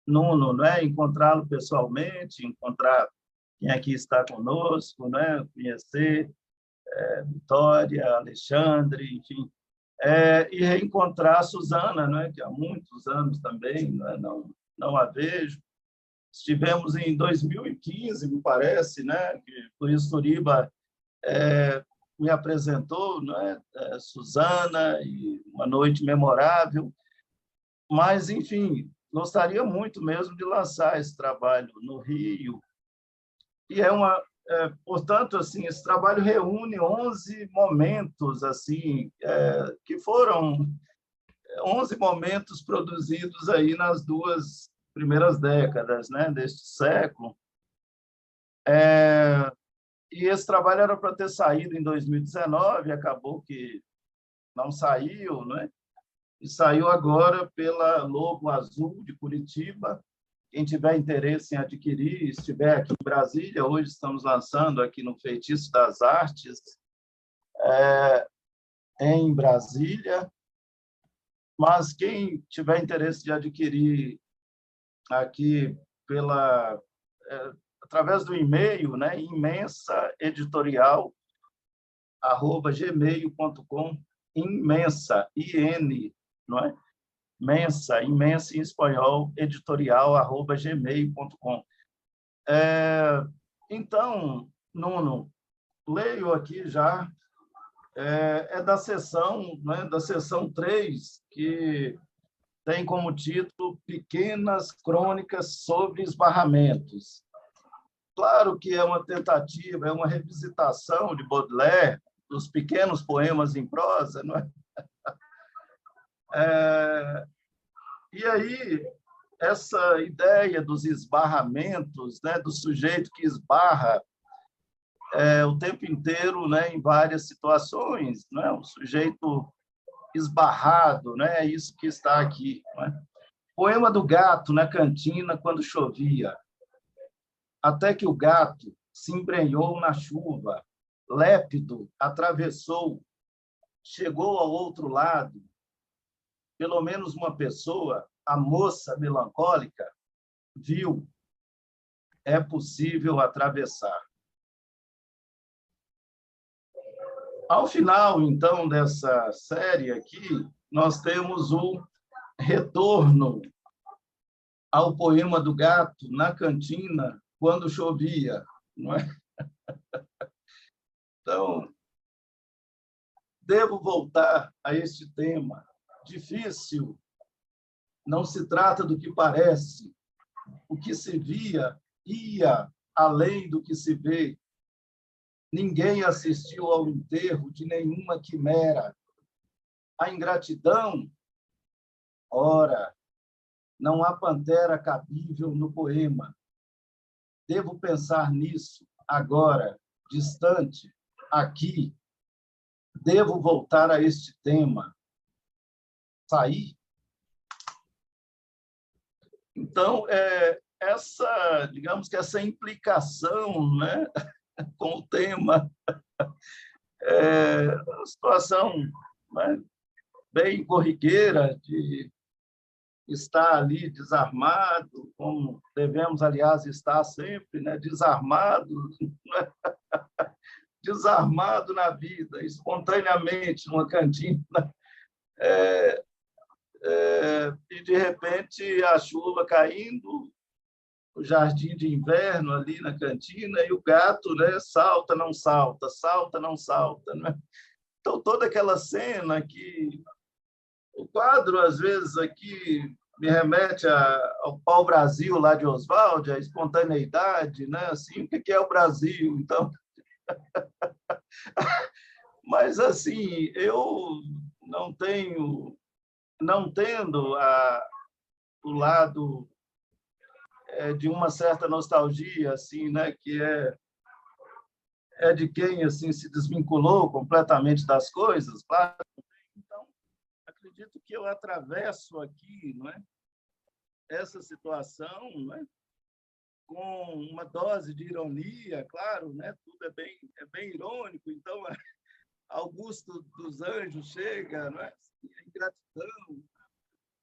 Nuno, né? Encontrá-lo pessoalmente, encontrar quem aqui está conosco, né? Conhecer Vitória, Alexandre, enfim. E reencontrar a Suzana, né? Que há muitos anos também, né? Não a vejo. Estivemos em 2015, me parece, né? Que o Luiz Turiba me apresentou, né? Suzana, e uma noite memorável. Mas, enfim, gostaria muito mesmo de lançar esse trabalho no Rio. E é portanto, assim, esse trabalho reúne 11 momentos, assim, que foram 11 momentos produzidos aí nas 2 primeiras décadas, né, deste século. E esse trabalho era para ter saído em 2019, acabou que não saiu, né? E saiu agora pela Lobo Azul de Curitiba. Quem tiver interesse em adquirir, estiver aqui em Brasília, hoje estamos lançando aqui no Feitiço das Artes, em Brasília. Mas quem tiver interesse de adquirir aqui através do e-mail, né, imensaeditorial@gmail.com, imensa, IN, não é? Mensa, imensa em espanhol, editorial@gmail.com. Então, Nuno, leio aqui já, da sessão, né, da sessão 3, que tem como título Pequenas Crônicas sobre Esbarramentos. Claro que é uma tentativa, é uma revisitação de Baudelaire, dos pequenos poemas em prosa, não é? E aí, essa ideia dos esbarramentos, né, do sujeito que esbarra o tempo inteiro, né, em várias situações, né, o sujeito esbarrado, né, é isso que está aqui. Né? Poema do gato na cantina quando chovia, até que o gato se embrenhou na chuva, lépido, atravessou, chegou ao outro lado, pelo menos uma pessoa, a moça melancólica, viu, é possível atravessar. Ao final, então, dessa série aqui, nós temos o retorno ao poema do gato na cantina quando chovia, não é? Então, devo voltar a este tema. Difícil, não se trata do que parece. O que se via ia além do que se vê. Ninguém assistiu ao enterro de nenhuma quimera. A ingratidão, ora, não há pantera cabível no poema. Devo pensar nisso agora, distante, aqui. Devo voltar a este tema. Sair? Então, digamos que essa implicação, né, com o tema uma situação, né, bem corriqueira de estar ali desarmado, como devemos, aliás, estar sempre, né, desarmado, né, desarmado na vida, espontaneamente, numa cantina, e, de repente, a chuva caindo, o jardim de inverno ali na cantina, e o gato, né, salta, não salta, salta, não salta. Né? Então, toda aquela cena que... O quadro, às vezes, aqui me remete ao pau-brasil lá de Oswald, a espontaneidade, né? Assim, o que é o Brasil? Então... Mas, assim, eu não tendo o lado de uma certa nostalgia, assim, né, que é de quem assim se desvinculou completamente das coisas, claro. Então, acredito que eu atravesso aqui, não é, essa situação, não é, com uma dose de ironia, claro, né, tudo é bem irônico. Então, Augusto dos Anjos chega, não é, a ingratidão,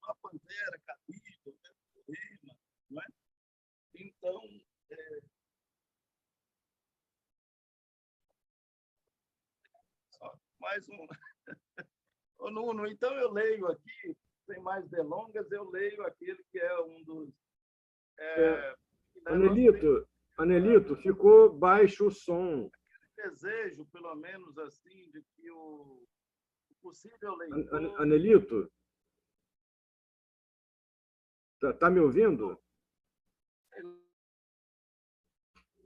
uma pantera cabível, né, poema, não é? Então, mais um. Ô, Nuno, então eu leio aqui, sem mais delongas, eu leio aquele que é um dos... Anelito, ficou baixo o som. Desejo, pelo menos assim, de que o possível leitor... Anelito? Tá me ouvindo?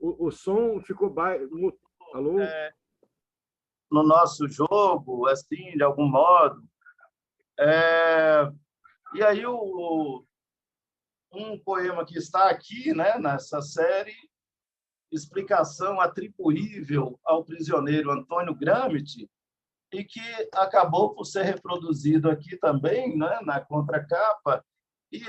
o som ficou baixo. Alô? No nosso jogo, assim, de algum modo. E aí, um poema que está aqui, né, nessa série, Explicação Atribuível ao Prisioneiro Antônio Gramsci, e que acabou por ser reproduzido aqui também, né, na contracapa, e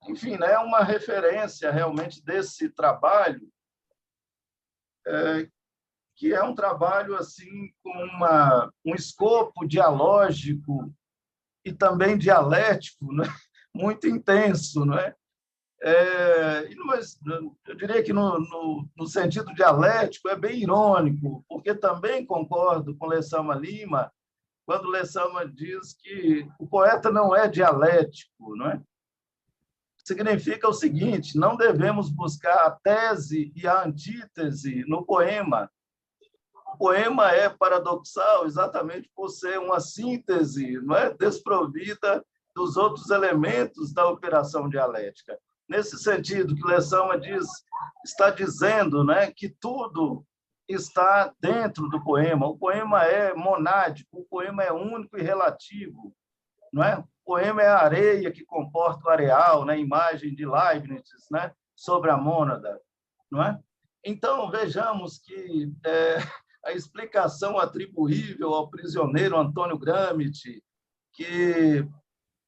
enfim, né, uma referência realmente desse trabalho, que é um trabalho assim com um escopo dialógico e também dialético, né, muito intenso, não é? Mas eu diria que no sentido dialético é bem irônico, porque também concordo com Lessama Lima quando Lessama diz que o poeta não é dialético, não é? Significa o seguinte: não devemos buscar a tese e a antítese no poema. O poema é paradoxal exatamente por ser uma síntese, não é, desprovida dos outros elementos da operação dialética. Nesse sentido que Lessama está dizendo, né, que tudo está dentro do poema. O poema é monádico, o poema é único e relativo, não é? O poema é a areia que comporta o areal, né, imagem de Leibniz, né, sobre a mônada, não é? Então, vejamos que a explicação atribuível ao prisioneiro Antônio Gramsci, que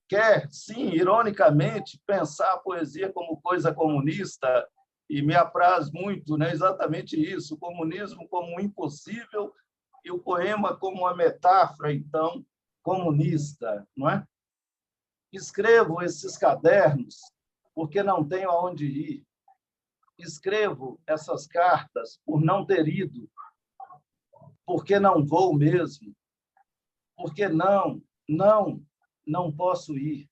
quer, sim, ironicamente, pensar a poesia como coisa comunista, e me apraz muito, né, exatamente isso, o comunismo como um impossível e o poema como uma metáfora, então, comunista, não é? Escrevo esses cadernos porque não tenho aonde ir. Escrevo essas cartas por não ter ido, porque não vou mesmo, porque não posso ir.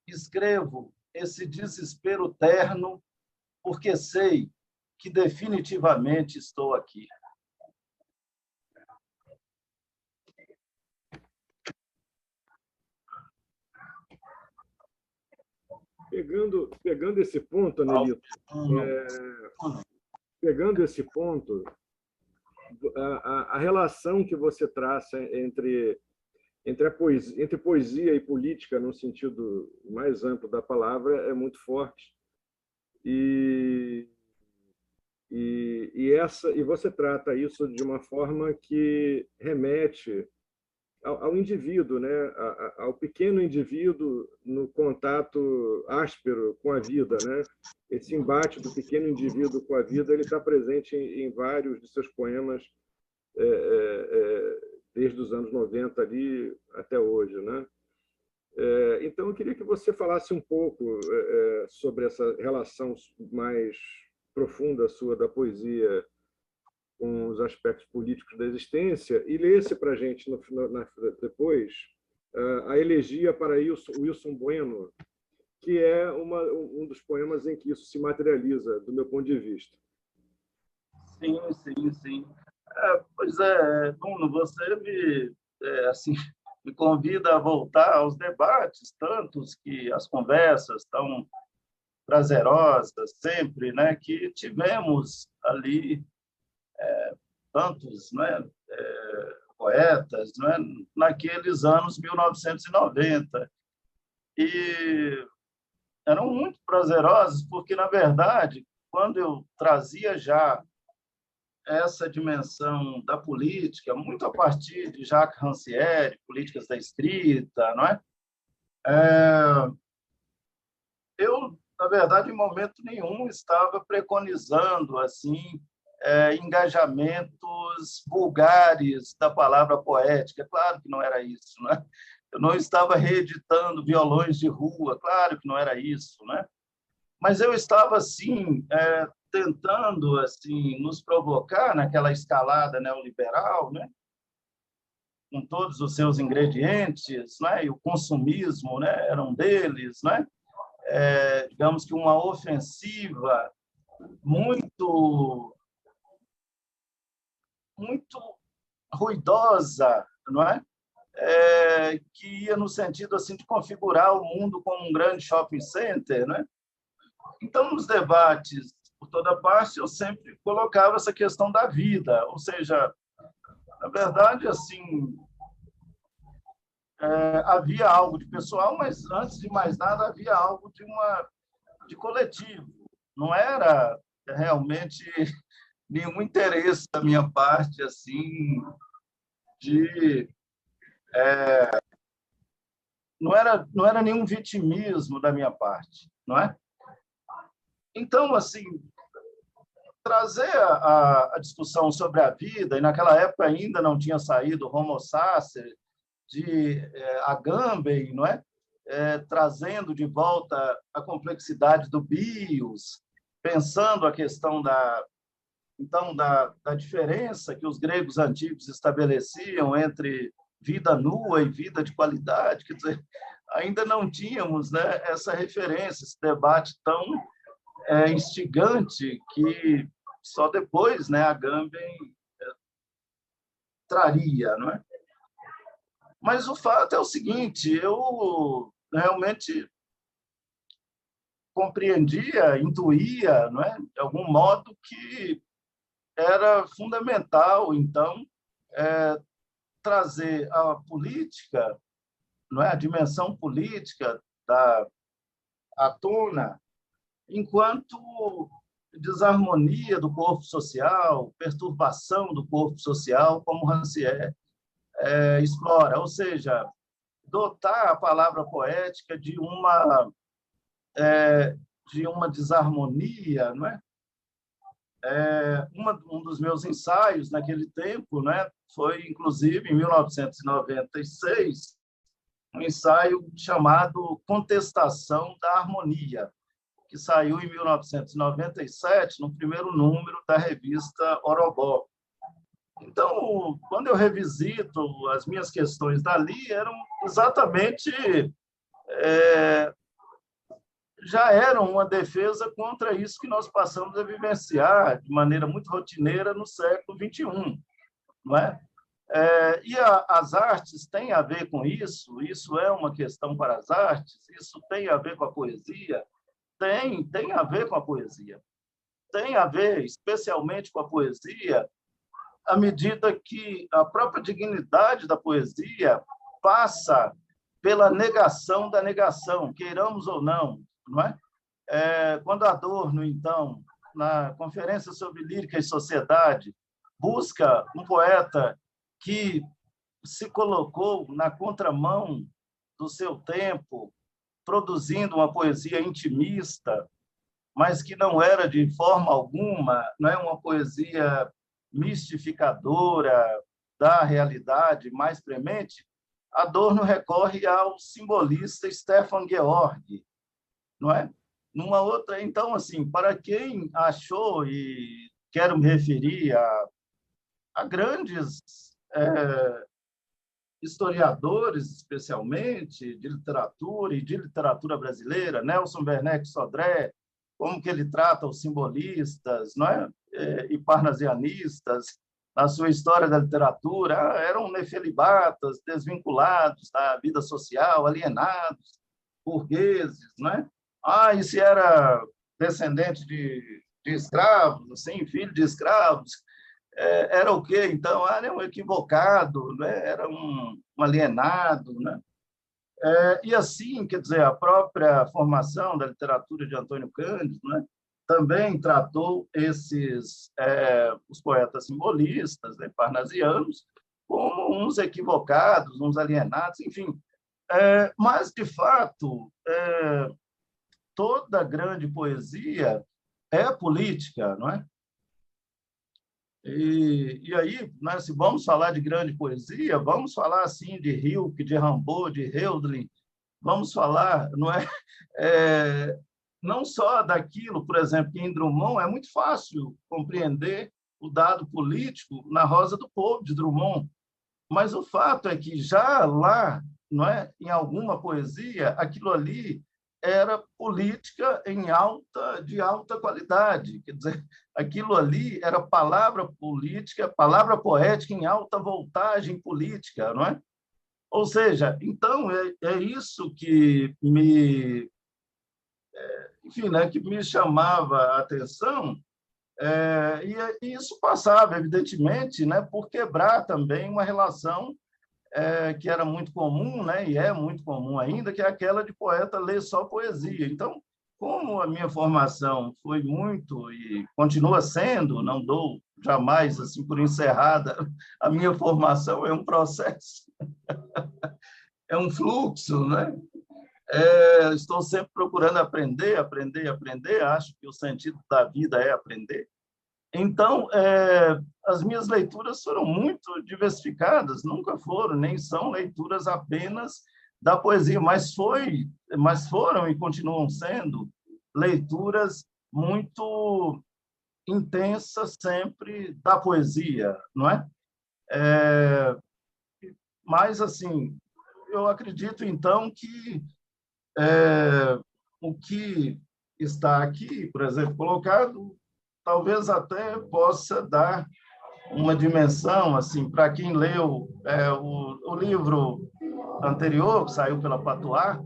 Escrevo esse desespero terno porque sei que definitivamente estou aqui. Pegando esse ponto, Anelito, pegando esse ponto, a relação que você traça entre poesia e política, no sentido mais amplo da palavra, é muito forte. E você trata isso de uma forma que remete ao indivíduo, né? Ao pequeno indivíduo no contato áspero com a vida, né? Esse embate do pequeno indivíduo com a vida, ele está presente em vários de seus poemas, desde os anos 90 ali até hoje, né? Então, eu queria que você falasse um pouco sobre essa relação mais profunda sua da poesia com os aspectos políticos da existência e lesse para a gente depois a elegia para Wilson Bueno, que é um dos poemas em que isso se materializa, do meu ponto de vista. Sim. Pois é, Bruno, você me convida a voltar aos debates, tantos que as conversas tão prazerosas sempre, né, que tivemos ali, tantos, né, poetas, né, naqueles anos 1990. E eram muito prazerosos, porque, na verdade, quando eu trazia já essa dimensão da política, muito a partir de Jacques Rancière, Políticas da Escrita, não é? Eu, na verdade, em momento nenhum estava preconizando assim engajamentos vulgares da palavra poética. Claro que não era isso, né? Eu não estava reeditando violões de rua, claro que não era isso, né? Mas eu estava assim tentando assim nos provocar naquela escalada neoliberal, né? Com todos os seus ingredientes, né? E o consumismo, né? Era um deles, né? Digamos que uma ofensiva muito ruidosa, não é? Que ia no sentido assim de configurar o mundo como um grande shopping center, né? Então, nos debates por toda parte, eu sempre colocava essa questão da vida, ou seja, na verdade, assim, havia algo de pessoal, mas, antes de mais nada, havia algo de coletivo. Não era realmente nenhum interesse da minha parte, assim, não era nenhum vitimismo da minha parte, não é? Então, assim, trazer a discussão sobre a vida, e naquela época ainda não tinha saído Homo Sacer, de Agamben, não é? Trazendo de volta a complexidade do bios, pensando a questão da diferença que os gregos antigos estabeleciam entre vida nua e vida de qualidade, quer dizer, ainda não tínhamos, né, essa referência, esse debate tão instigante que só depois, né, Agamben traria, não é? Mas o fato é o seguinte, eu realmente compreendia, intuía, não é, de algum modo, que era fundamental, então, trazer a política, não é, a dimensão política à tona, enquanto desarmonia do corpo social, perturbação do corpo social, como Rancière explora, ou seja, dotar a palavra poética de uma desarmonia, não é? Um dos meus ensaios naquele tempo, né, foi, inclusive, em 1996, um ensaio chamado Contestação da Harmonia, que saiu em 1997, no primeiro número da revista Orobó. Então, quando eu revisito as minhas questões dali, eram exatamente já eram uma defesa contra isso que nós passamos a vivenciar de maneira muito rotineira no século XXI, não é? E as artes têm a ver com isso? Isso é uma questão para as artes? Isso tem a ver com a poesia? Tem a ver com a poesia. Tem a ver, especialmente com a poesia, à medida que a própria dignidade da poesia passa pela negação da negação, queiramos ou não, não é? Quando Adorno, então, na Conferência sobre Lírica e Sociedade, busca um poeta que se colocou na contramão do seu tempo, produzindo uma poesia intimista, mas que não era de forma alguma, não é uma poesia mistificadora da realidade mais premente, Adorno recorre ao simbolista Stefan Georg, não é? Numa outra, então, assim, para quem achou, e quero me referir a grandes historiadores, especialmente, de literatura e de literatura brasileira, Nelson Werneck Sodré, como que ele trata os simbolistas, não é? E parnasianistas, na sua história da literatura, eram nefelibatas, desvinculados da vida social, alienados, burgueses, não é? E se era descendente de escravos, assim, filho de escravos, era o quê? Então, era um equivocado, né? Era um alienado, né? E assim, quer dizer, a própria formação da literatura de Antônio Cândido, né, também tratou os poetas simbolistas, né, parnasianos, como uns equivocados, uns alienados, enfim. Mas, de fato, toda grande poesia é política, não é? E aí, né, se vamos falar de grande poesia, vamos falar assim de Rilke, de Rimbaud, de Hölderlin, vamos falar, não só daquilo, por exemplo, que em Drummond é muito fácil compreender o dado político na Rosa do Povo, de Drummond, mas o fato é que já lá, não é, em alguma poesia, aquilo ali era política de alta qualidade. Quer dizer, aquilo ali era palavra política, palavra poética em alta voltagem política, não é? Ou seja, então, é isso que me enfim, né, que me chamava a atenção, e isso passava, evidentemente, né, por quebrar também uma relação que era muito comum, né, e é muito comum ainda, que é aquela de poeta ler só poesia. Então, como a minha formação foi muito e continua sendo, não dou jamais assim por encerrada, a minha formação é um processo, é um fluxo, né? Estou sempre procurando aprender, aprender, aprender. Acho que o sentido da vida é aprender. Então, as minhas leituras foram muito diversificadas, nunca foram, nem são leituras apenas da poesia, mas foram e continuam sendo leituras muito intensas sempre da poesia, não é? Mas, assim, eu acredito, então, que o que está aqui, por exemplo, colocado, talvez até possa dar uma dimensão, assim, para quem leu o livro anterior, que saiu pela Patuá,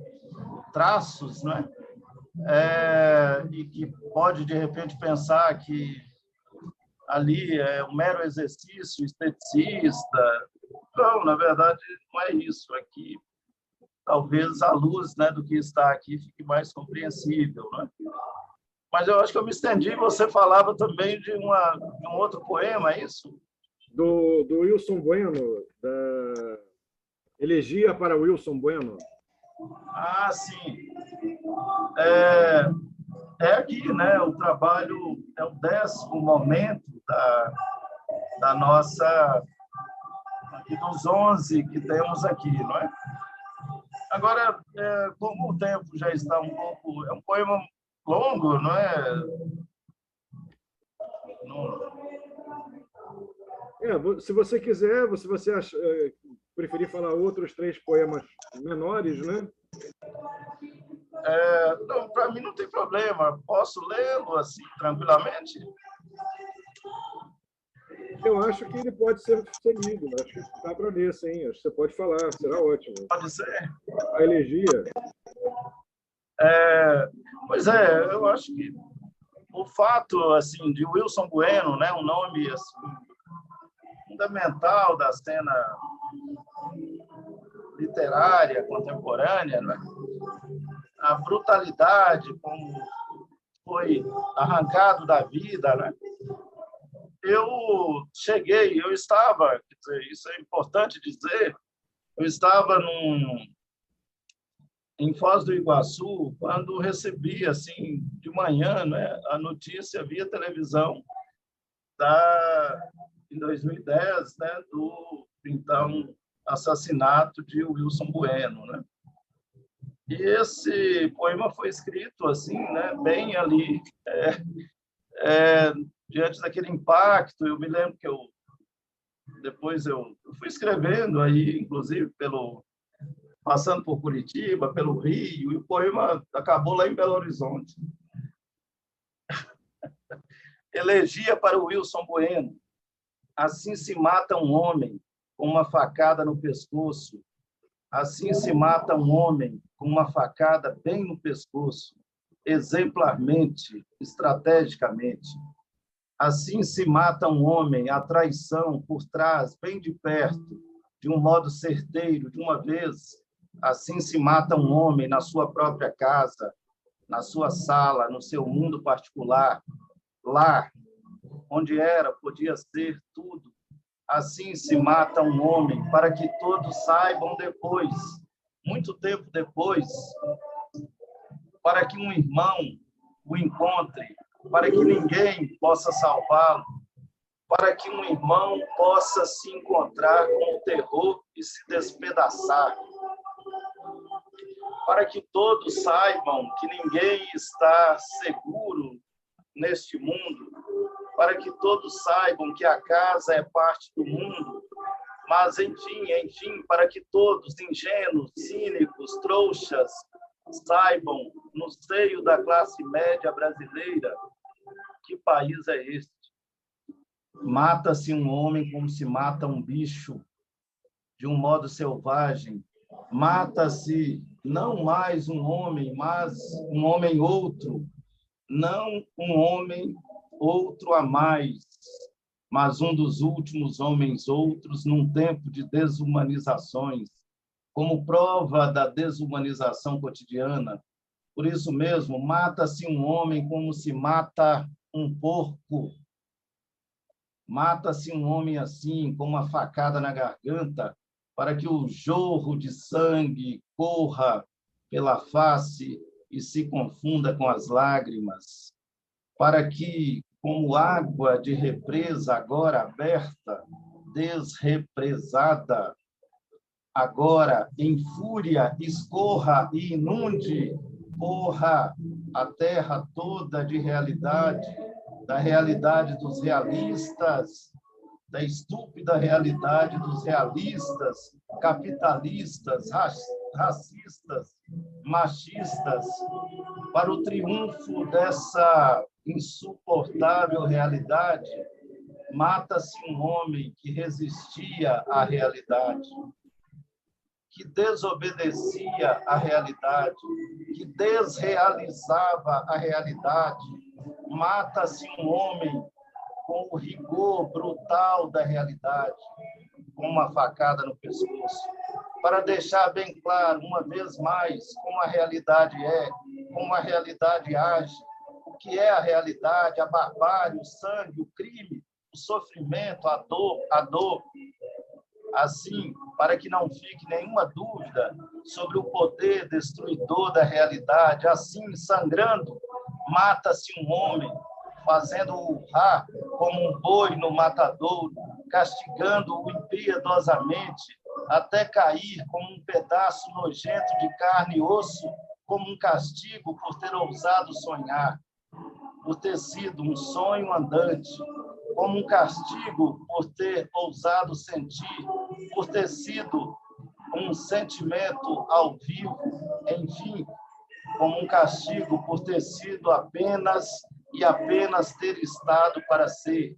Traços, né? E que pode, de repente, pensar que ali é um mero exercício esteticista. Não, na verdade, não é isso. Aqui, talvez a luz, né, do que está aqui fique mais compreensível, né? Mas eu acho que eu me estendi. Você falava também de um outro poema, é isso? Do Wilson Bueno, da Elegia para Wilson Bueno. Ah, sim. Aqui, né? O trabalho é o 10º momento da nossa, dos 11 que temos aqui, não é? Agora, como o tempo já está um pouco, é um poema longo, não é? Se você quiser, se você preferir falar outros 3 poemas menores, né? Não, para mim não tem problema. Posso lê-lo assim, tranquilamente? Eu acho que ele pode ser lido. Acho que dá para ler, sim. Acho que você pode falar, será ótimo. Pode ser. A elegia. Pois é, eu acho que o fato assim de Wilson Bueno, né, um nome assim, fundamental da cena literária contemporânea, né? A brutalidade como foi arrancado da vida, né? Eu estava, quer dizer, isso é importante dizer, eu estava em Foz do Iguaçu quando recebi, assim, de manhã, né, a notícia via televisão em 2010, né, do, então, assassinato de Wilson Bueno, né? E esse poema foi escrito, assim, né, bem ali, diante daquele impacto. Eu me lembro que depois eu fui escrevendo aí, inclusive passando por Curitiba, pelo Rio, e o poema acabou lá em Belo Horizonte. Elegia para o Wilson Bueno. Assim se mata um homem com uma facada no pescoço. Assim se mata um homem com uma facada bem no pescoço, exemplarmente, estrategicamente. Assim se mata um homem, a traição por trás, bem de perto, de um modo certeiro, de uma vez. Assim se mata um homem na sua própria casa, na sua sala, no seu mundo particular, lá, onde podia ser tudo. Assim se mata um homem, para que todos saibam depois, muito tempo depois, para que um irmão o encontre, para que ninguém possa salvá-lo, para que um irmão possa se encontrar com o terror e se despedaçar, para que todos saibam que ninguém está seguro neste mundo, para que todos saibam que a casa é parte do mundo, mas, enfim, para que todos, ingênuos, cínicos, trouxas, saibam, no seio da classe média brasileira, que país é este. Mata-se um homem como se mata um bicho, de um modo selvagem, Mata-se não mais um homem, mas um homem outro, não um homem outro a mais, mas um dos últimos homens outros num tempo de desumanizações, como prova da desumanização cotidiana. Por isso mesmo, mata-se um homem como se mata um porco. Mata-se um homem assim, com uma facada na garganta, para que o jorro de sangue corra pela face e se confunda com as lágrimas, para que, como água de represa agora aberta, desrepresada, agora em fúria escorra e inunde, corra a terra toda de realidade, da realidade dos realistas, da estúpida realidade dos realistas, capitalistas, racistas, machistas, para o triunfo dessa insuportável realidade. Mata-se um homem que resistia à realidade, que desobedecia à realidade, que desrealizava a realidade. Mata-se um homem com o rigor brutal da realidade, com uma facada no pescoço, para deixar bem claro, uma vez mais, como a realidade é, como a realidade age, o que é a realidade, a barbárie, o sangue, o crime, o sofrimento, a dor. Assim, para que não fique nenhuma dúvida sobre o poder destruidor da realidade, assim, sangrando, mata-se um homem, fazendo urrar como um boi no matadouro, castigando-o impiedosamente, até cair como um pedaço nojento de carne e osso, como um castigo por ter ousado sonhar, por ter sido um sonho andante, como um castigo por ter ousado sentir, por ter sido um sentimento ao vivo, enfim, como um castigo por ter sido apenas e apenas ter estado para ser.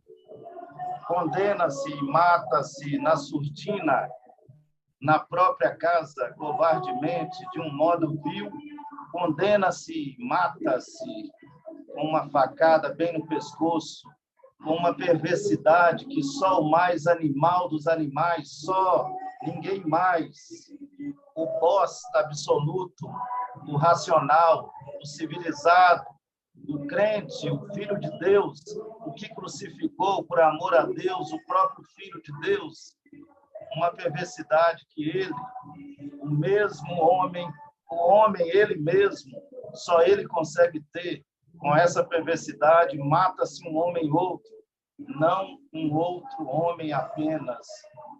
Condena-se e mata-se na surdina, na própria casa, covardemente, de um modo vil, condena-se e mata-se com uma facada bem no pescoço, com uma perversidade que só o mais animal dos animais, só, ninguém mais, o boss absoluto, o racional, o civilizado, o crente, o Filho de Deus, o que crucificou por amor a Deus, o próprio Filho de Deus, uma perversidade que ele, o mesmo homem, o homem ele mesmo, só ele consegue ter. Com essa perversidade, mata-se um homem outro, não um outro homem apenas,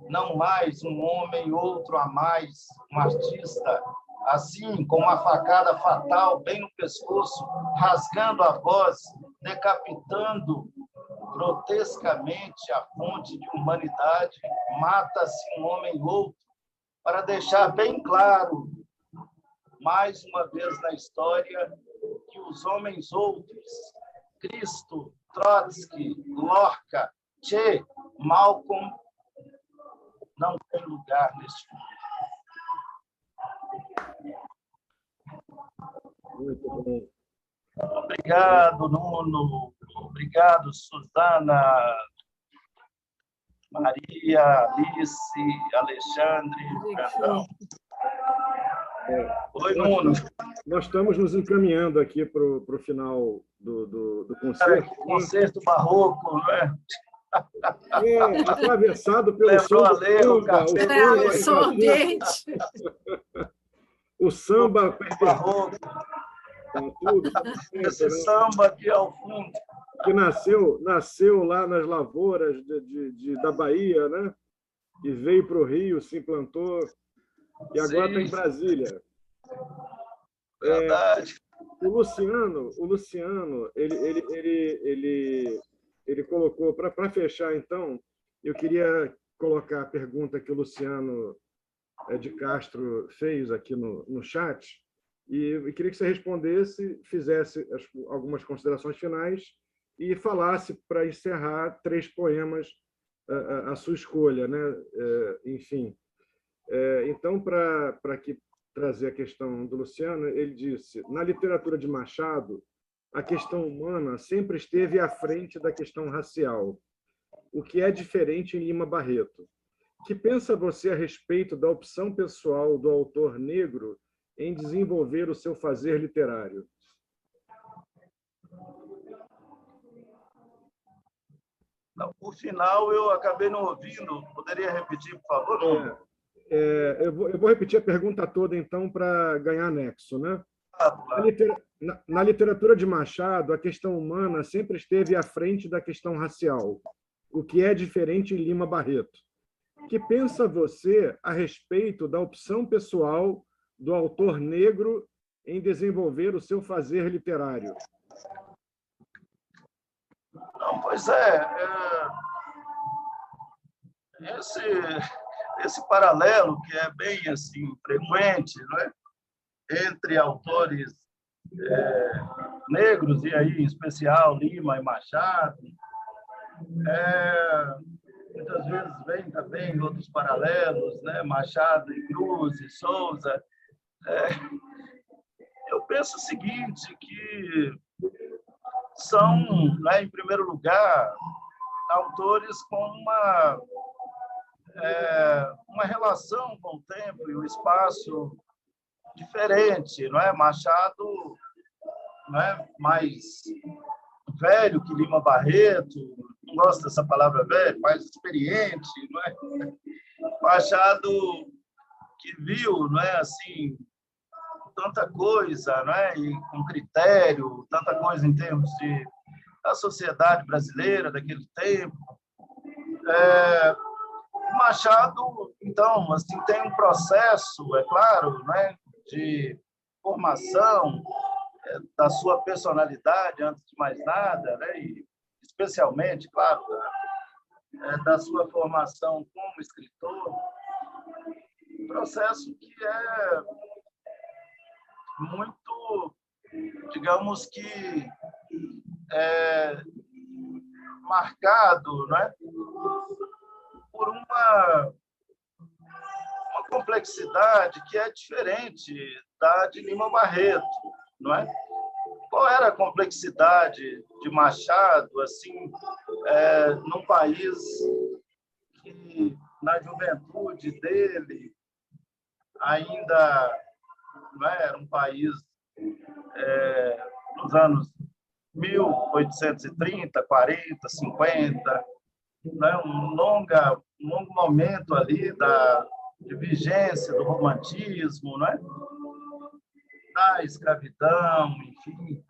não mais um homem outro a mais, um artista, assim, com uma facada fatal bem no pescoço, rasgando a voz, decapitando grotescamente a fonte de humanidade, mata-se um homem outro, para deixar bem claro, mais uma vez na história, que os homens outros, Cristo, Trotsky, Lorca, Che, Malcolm, não tem lugar neste mundo. Muito bom. Obrigado, Nuno. Obrigado, Suzana, Maria, Alice, Alexandre, Perdão. Oi, Nuno. Nós estamos nos encaminhando aqui para o final do concerto. Concerto barroco, não é? Atravessado pelo som o som ambiente. O samba barroco. Tudo, esse samba aqui ao fundo. Que nasceu lá nas lavouras da Bahia, né? E veio para o Rio, se implantou, e agora está em Brasília. Verdade. O Luciano, ele colocou, para fechar, então, eu queria colocar a pergunta que o Luciano de Castro fez aqui no chat, e eu queria que você respondesse, fizesse algumas considerações finais e falasse, para encerrar, 3 poemas à sua escolha, né? Enfim, Então, para trazer a questão do Luciano, ele disse: na literatura de Machado, a questão humana sempre esteve à frente da questão racial, o que é diferente em Lima Barreto. Que pensa você a respeito da opção pessoal do autor negro em desenvolver o seu fazer literário? Não, o final eu acabei não ouvindo. Poderia repetir, por favor? Eu vou repetir a pergunta toda, então, para ganhar nexo, né? Na literatura de Machado, a questão humana sempre esteve à frente da questão racial, o que é diferente em Lima Barreto. Que pensa você a respeito da opção pessoal do autor negro em desenvolver o seu fazer literário? Não, pois esse paralelo que é bem assim frequente, não é? Entre autores negros, e aí em especial Lima e Machado, muitas vezes vem também outros paralelos, né? Machado e Cruz e Souza. Eu penso o seguinte, que são, né, em primeiro lugar, autores com uma relação com o tempo e o espaço diferente, não é? Machado, não é, mais velho que Lima Barreto, não gosto dessa palavra velho, mais experiente, não é? Machado que viu, não é, assim, tanta coisa, não é? E com critério, tanta coisa em termos da sociedade brasileira daquele tempo. Machado, então, assim, tem um processo, é claro, né, de formação da sua personalidade, antes de mais nada, né, e especialmente, claro, da sua formação como escritor, um processo que é muito, digamos que, marcado, né, por uma complexidade que é diferente da de Lima Barreto, não é? Qual era a complexidade de Machado, assim, num país que, na juventude dele, ainda não é? Era um país nos anos 1830, 40, 50, né? Um longo momento ali de vigência do romantismo, né? Da escravidão, enfim,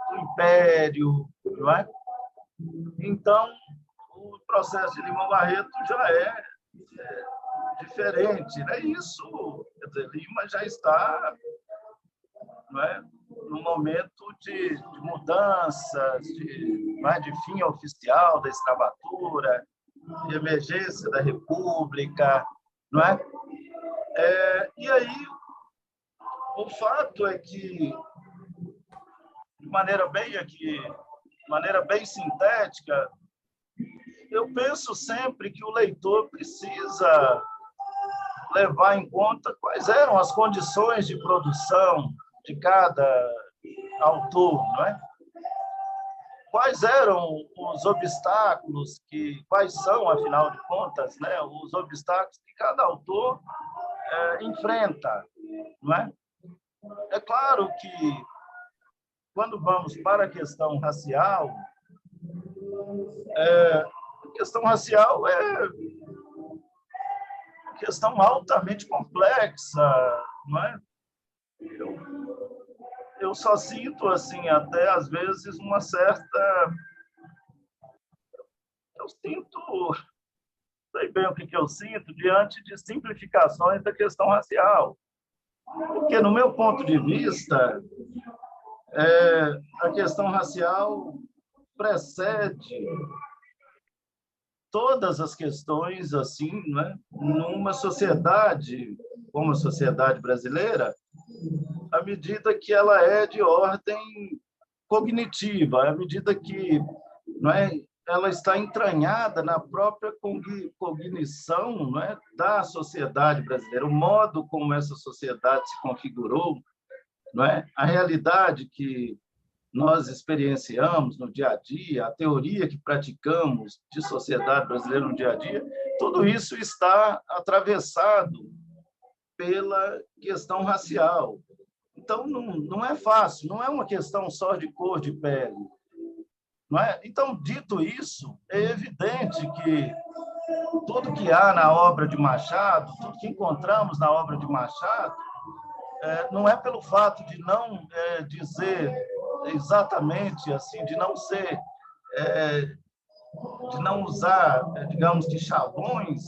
do império, não é? Então, o processo de Lima Barreto já é diferente, né? Isso, quer dizer, Lima já está, não é, num momento de mudanças, de fim oficial da escravatura, de emergência da República, não é? E aí, o fato é que, de maneira bem sintética, eu penso sempre que o leitor precisa levar em conta quais eram as condições de produção de cada autor, não é? Quais eram os obstáculos quais são, afinal de contas, né, os obstáculos que cada autor enfrenta, não é? É claro que, quando vamos para a questão racial, a questão racial é uma questão altamente complexa, não é? Eu só sinto, assim, até às vezes, uma certa... Eu sinto... Não sei bem o que eu sinto diante de simplificações da questão racial. Porque, no meu ponto de vista, a questão racial precede todas as questões, assim, né? Numa sociedade como a sociedade brasileira, à medida que ela é de ordem cognitiva, à medida que, não é, ela está entranhada na própria cognição, não é, da sociedade brasileira, o modo como essa sociedade se configurou, não é, a realidade que nós experienciamos no dia a dia, a teoria que praticamos de sociedade brasileira no dia a dia, tudo isso está atravessado pela questão racial. Então, não é fácil, não é uma questão só de cor de pele. Não é? Então, dito isso, é evidente que tudo que há na obra de Machado, tudo que encontramos na obra de Machado, não é pelo fato de não dizer exatamente assim, de não ser, de não usar, digamos, de chavões,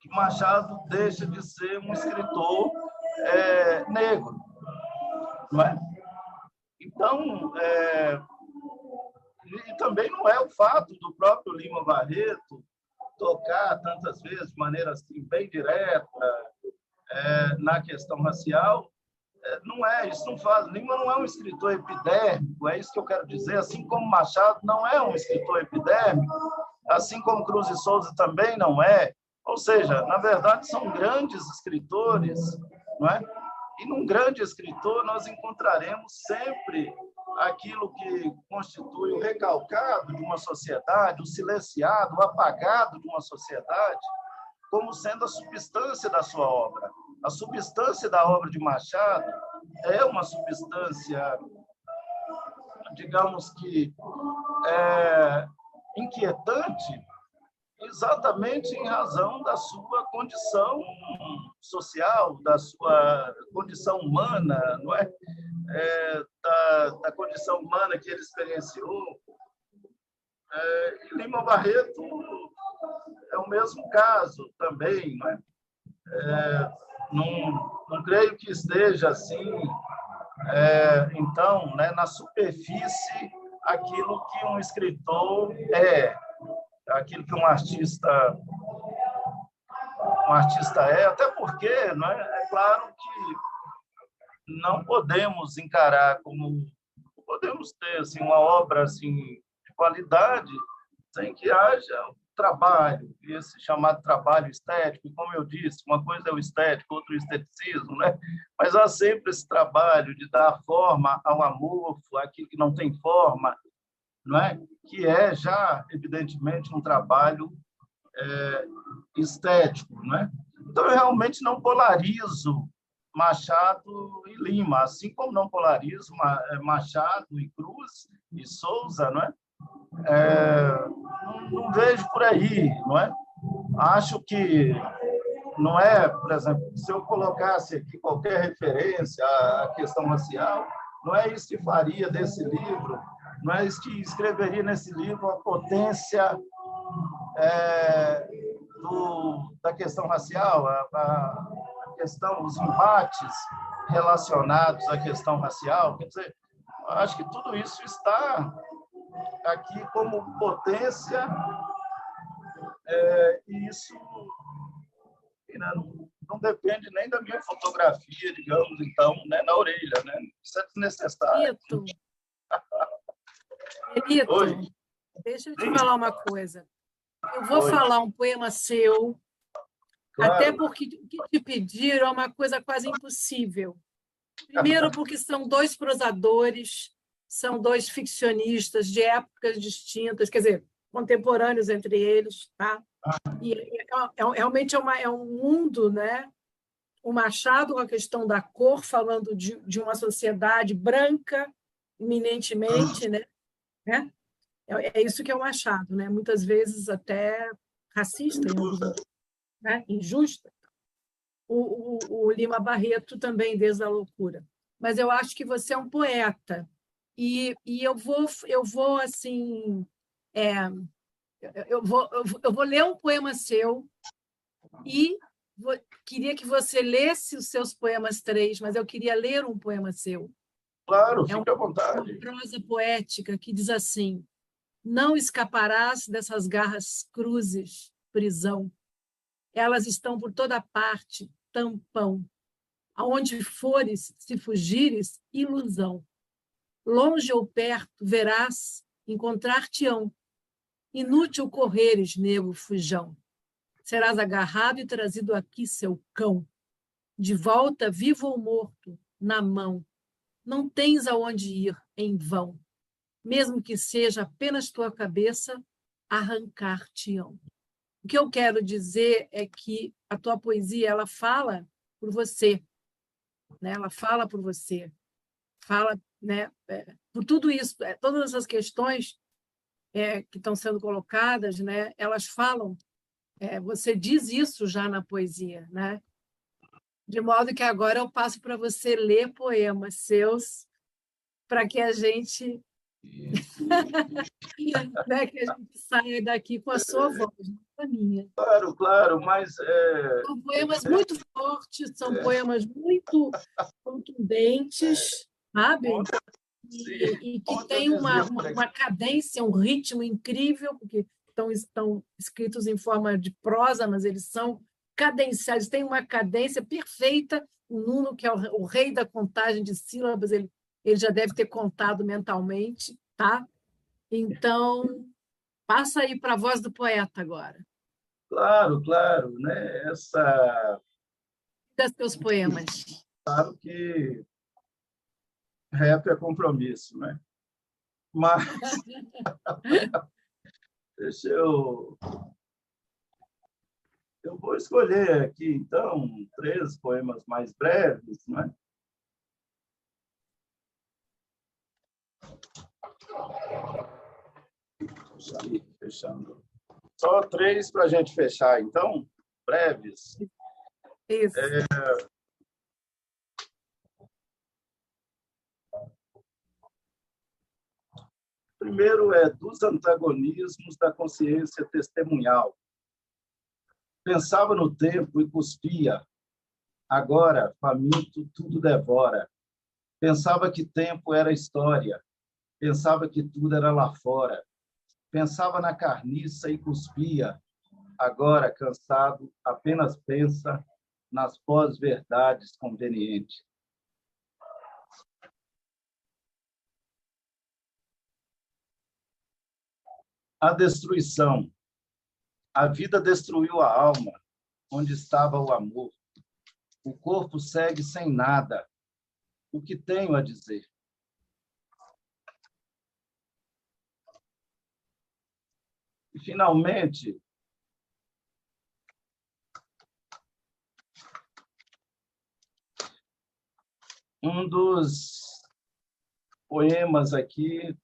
que Machado deixa de ser um escritor negro, não é? Então, e também não é o fato do próprio Lima Barreto tocar tantas vezes de maneira assim bem direta na questão racial. Não é, isso não faz. Lima não é um escritor epidérmico, é isso que eu quero dizer. Assim como Machado não é um escritor epidérmico, assim como Cruz e Souza também não é. Ou seja, na verdade, são grandes escritores, não é? E num grande escritor nós encontraremos sempre aquilo que constitui o recalcado de uma sociedade, o silenciado, o apagado de uma sociedade, como sendo a substância da sua obra. A substância da obra de Machado é uma substância, digamos que, inquietante, exatamente em razão da sua condição social, da sua condição humana, não é? Da condição humana que ele experienciou. E Lima Barreto é o mesmo caso também, não é? Não creio que esteja assim, então, né, na superfície aquilo que um escritor aquilo que um artista é, até porque, não é claro que não podemos encarar como podemos ter assim uma obra assim de qualidade sem que haja trabalho, esse chamado trabalho estético. Como eu disse, uma coisa é o estético, outra o esteticismo, né? Mas há sempre esse trabalho de dar forma ao amorfo, aquilo que não tem forma, não é? Que é já, evidentemente, um trabalho estético, não é? Então, eu realmente não polarizo Machado e Lima, assim como não polarizo Machado e Cruz e Souza, não é? Não vejo por aí, não é? Acho que não é, por exemplo, se eu colocasse aqui qualquer referência à questão racial, não é isso que faria desse livro, não é isso que escreveria nesse livro a potência da questão racial, a questão, os embates relacionados à questão racial. Quer dizer, acho que tudo isso está aqui como potência, e isso não depende nem da minha fotografia, digamos, então, né, na orelha, né? Isso é desnecessário. Elito, deixa eu te falar uma coisa. Eu vou falar um poema seu, claro. Até porque o que te pediram é uma coisa quase impossível. Primeiro, porque são dois prosadores, são dois ficcionistas de épocas distintas, quer dizer, contemporâneos entre eles, tá? E realmente é um mundo, né? O Machado com a questão da cor, falando de uma sociedade branca, eminentemente, né? É isso que é o Machado, né? Muitas vezes até racista, né? Injusta. O Lima Barreto também, desde a loucura. Mas eu acho que você é um poeta. E eu vou assim, eu vou ler um poema seu e queria que você lesse os seus poemas 3, mas eu queria ler um poema seu. Claro, fique à vontade. Uma prosa poética que diz assim: não escaparás dessas garras cruzes, prisão. Elas estão por toda parte, tampão. Aonde fores, se fugires, ilusão. Longe ou perto, verás, encontrar-te-ão. Inútil correres, negro fujão. Serás agarrado e trazido aqui, seu cão. De volta, vivo ou morto, na mão. Não tens aonde ir em vão. Mesmo que seja apenas tua cabeça, arrancar-te-ão. O que eu quero dizer é que a tua poesia, ela fala por você, né? Ela fala por você, fala, né? Por tudo isso, todas essas questões que estão sendo colocadas, né? Elas falam, você diz isso já na poesia, né? De modo que agora eu passo para você ler poemas seus, para que a gente né, que a gente saia daqui com a sua voz, não com a minha. Claro, claro, mas São poemas muito fortes, são poemas muito contundentes, sabe? E que tem uma cadência, um ritmo incrível, porque estão escritos em forma de prosa, mas eles são cadenciados, tem uma cadência perfeita. O Nuno, que é o rei da contagem de sílabas, ele já deve ter contado mentalmente, tá? Então, passa aí para a voz do poeta agora. claro, claro, né? Das teus poemas. Claro que rap é compromisso, né? Mas deixa eu vou escolher aqui, então, 3 poemas mais breves, né? Fechando. Só 3 para a gente fechar, então, breves. Isso. Primeiro é dos antagonismos da consciência testemunhal. Pensava no tempo e cuspia. Agora, faminto, tudo devora. Pensava que tempo era história. Pensava que tudo era lá fora. Pensava na carniça e cuspia. Agora, cansado, apenas pensa nas pós-verdades convenientes. A destruição. A vida destruiu a alma, onde estava o amor. O corpo segue sem nada. O que tenho a dizer? E, finalmente, um dos poemas aqui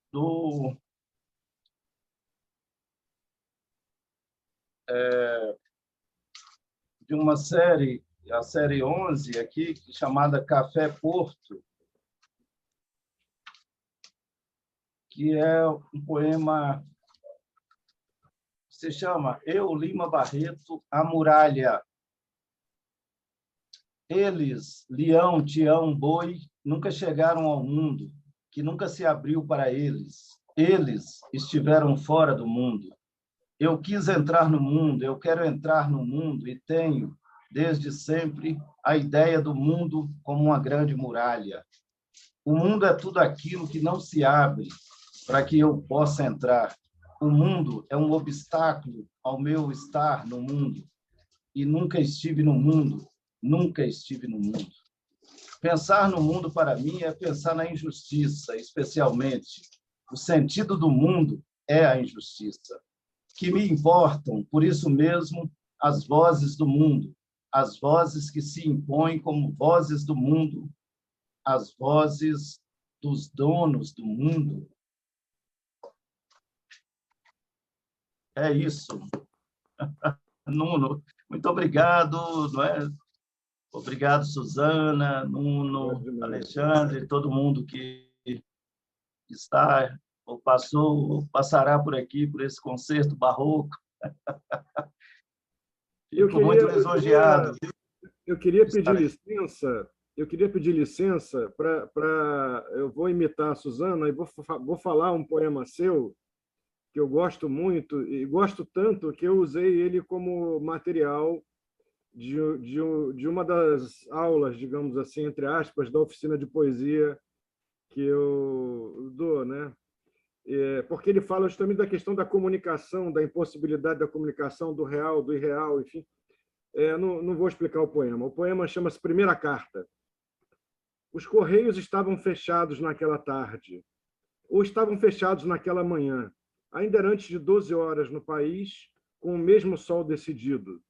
de uma série, a série 11 aqui, chamada Café Porto, que é um poema que se chama Eu, Lima Barreto, A Muralha. Eles, leão, tião, boi, nunca chegaram ao mundo, que nunca se abriu para eles. Eles estiveram fora do mundo. Eu quis entrar no mundo, eu quero entrar no mundo e tenho, desde sempre, a ideia do mundo como uma grande muralha. O mundo é tudo aquilo que não se abre para que eu possa entrar. O mundo é um obstáculo ao meu estar no mundo. E nunca estive no mundo, nunca estive no mundo. Pensar no mundo, para mim, é pensar na injustiça, especialmente. O sentido do mundo é a injustiça. Que me importam, por isso mesmo, as vozes do mundo, as vozes que se impõem como vozes do mundo, as vozes dos donos do mundo. É isso. Nuno, muito obrigado, não é? Obrigado, Suzana, Nuno, Alexandre, todo mundo que está ou passou, ou passará por aqui, por esse concerto barroco. Fico muito lisonjeado. Eu queria pedir licença para... Eu vou imitar a Suzana e vou falar um poema seu que eu gosto muito, e gosto tanto que eu usei ele como material de uma das aulas, digamos assim, entre aspas, da oficina de poesia que eu dou, né? porque ele fala justamente da questão da comunicação, da impossibilidade da comunicação, do real, do irreal, enfim. Não vou explicar o poema. O poema chama-se Primeira Carta. Os correios estavam fechados naquela tarde, ou estavam fechados naquela manhã, ainda era antes de 12 horas no país, com o mesmo sol decidido.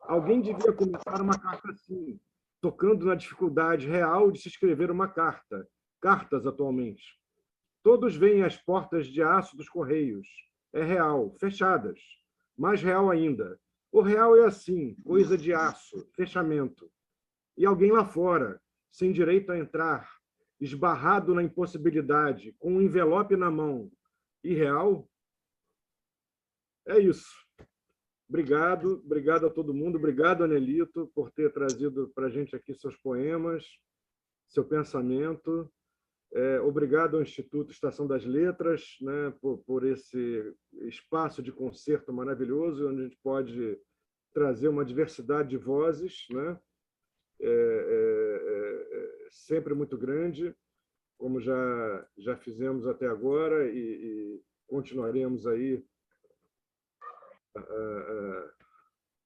Alguém devia começar uma carta assim, tocando na dificuldade real de se escrever uma carta. Cartas, atualmente. Todos veem as portas de aço dos correios. É real, fechadas. Mais real ainda. O real é assim, coisa de aço, fechamento. E alguém lá fora, sem direito a entrar, esbarrado na impossibilidade, com um envelope na mão. Irreal? É isso. Obrigado a todo mundo. Obrigado, Anelito, por ter trazido para a gente aqui seus poemas, seu pensamento. Obrigado ao Instituto Estação das Letras, né, por esse espaço de concerto maravilhoso, onde a gente pode trazer uma diversidade de vozes, né, sempre muito grande, como já fizemos até agora e continuaremos aí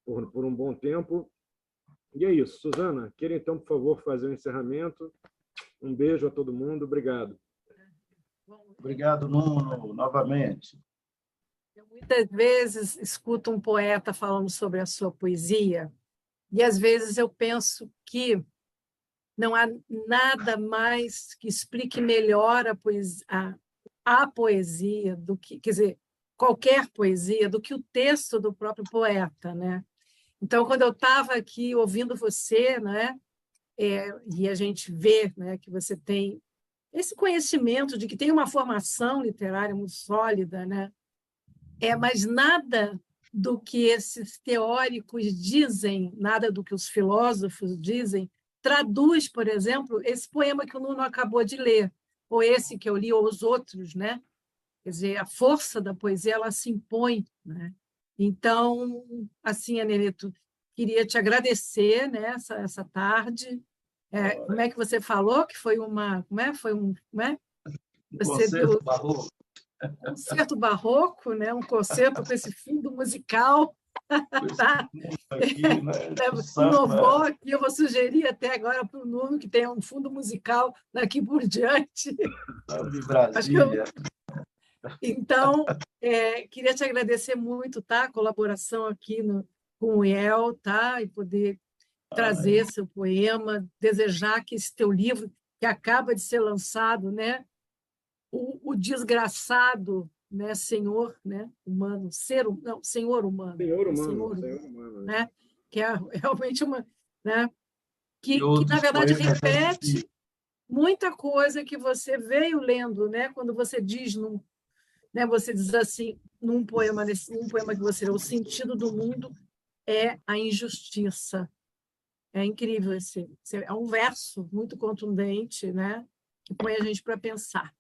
por um bom tempo. E é isso. Suzana, queira então, por favor, fazer o encerramento. Um beijo a todo mundo. Obrigado. Obrigado, Nuno, novamente. Eu muitas vezes escuto um poeta falando sobre a sua poesia e, às vezes, eu penso que não há nada mais que explique melhor a poesia do que, quer dizer, qualquer poesia, do que o texto do próprio poeta, né? Então, quando eu estava aqui ouvindo você, né, e a gente vê, né, que você tem esse conhecimento de que tem uma formação literária muito sólida, né? Mas nada do que esses teóricos dizem, nada do que os filósofos dizem, traduz, por exemplo, esse poema que o Nuno acabou de ler, ou esse que eu li, ou os outros, né? Quer dizer, a força da poesia, ela se impõe, né? Então, assim, Anelito, queria te agradecer, né, essa tarde. Como é que você falou que foi uma... Como é? Foi um... Como é? Concerto barroco. Concerto barroco, né? Um concerto com esse fundo musical. Tá? Aqui, né? Inovou aqui, eu vou sugerir até agora para o Nuno que tenha um fundo musical daqui por diante. De Brasília. Então, queria te agradecer muito, tá? A colaboração aqui com o IEL, tá? E poder trazer seu poema, desejar que esse teu livro, que acaba de ser lançado, né? O desgraçado, né? Senhor, né? Humano, Senhor humano. Senhor humano, né? Que é realmente uma... Né? Que na verdade, repete muita coisa que você veio lendo, né? Quando você diz... Né, você diz assim, num poema que você leu, o sentido do mundo é a injustiça. É incrível é um verso muito contundente, né, que põe a gente para pensar,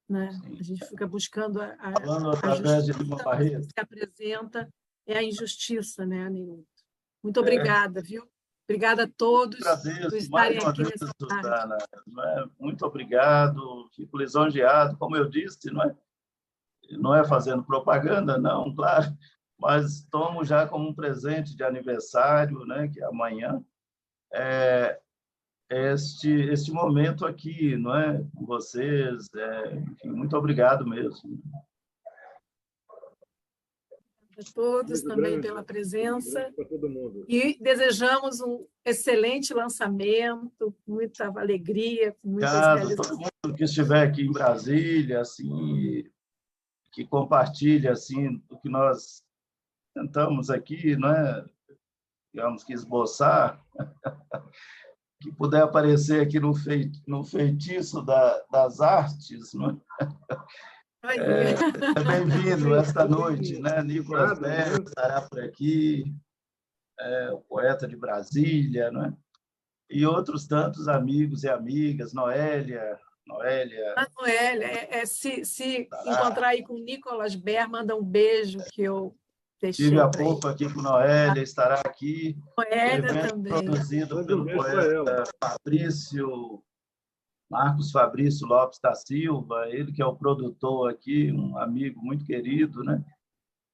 né? A gente fica buscando a justiça que se apresenta é a injustiça, né, Anilton? Muito obrigada, viu? Obrigada a todos por estarem aqui nessa tarde. Muito obrigado, fico lisonjeado, como eu disse, não é fazendo propaganda, não, claro, mas tomo já como um presente de aniversário, né, que é amanhã, este momento aqui, não é, com vocês. Enfim, muito obrigado mesmo. A todos também pela presença. Para todo mundo. E desejamos um excelente lançamento, muita alegria, muitas realizações. Todo mundo que estiver aqui em Brasília, assim, que compartilhe assim o que nós tentamos aqui, digamos que esboçar, que puder aparecer aqui no feitiço das artes, é bem-vindo esta noite, né? Nicolas Berg estará por aqui, o poeta de Brasília, e outros tantos amigos e amigas, Noélia. A Noélia, se encontrar aí com o Nicolas Berg, manda um beijo que eu deixei. Estive há pouco aqui com Noélia, estará aqui. Noélia também. Produzido pelo poeta Fabrício Marcos Fabrício Lopes da Silva, ele que é o produtor aqui, um amigo muito querido, né?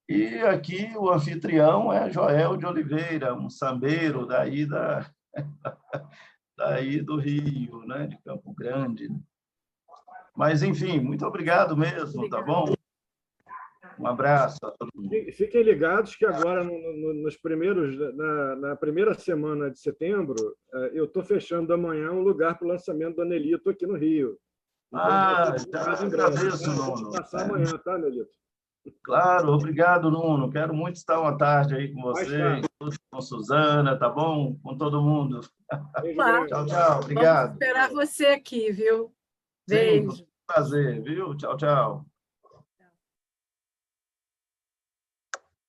E aqui o anfitrião é Joel de Oliveira, um sambeiro daí do Rio, né? De Campo Grande. Mas, enfim, muito obrigado mesmo, tá bom? Um abraço a todo mundo. Fiquem ligados que agora, na primeira semana de setembro, eu estou fechando amanhã um lugar para o lançamento do Anelito aqui no Rio. Então, já agradeço, Nuno. Vou passar amanhã, tá, Anelito? Claro, obrigado, Nuno. Quero muito estar uma tarde aí com vocês, com Suzana, tá bom? Com todo mundo. Claro. Tchau, tchau. Obrigado. Vamos esperar você aqui, viu? Beijo. Sim, prazer, viu? Tchau, tchau.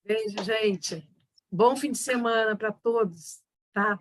Beijo, gente. Bom fim de semana para todos, tá?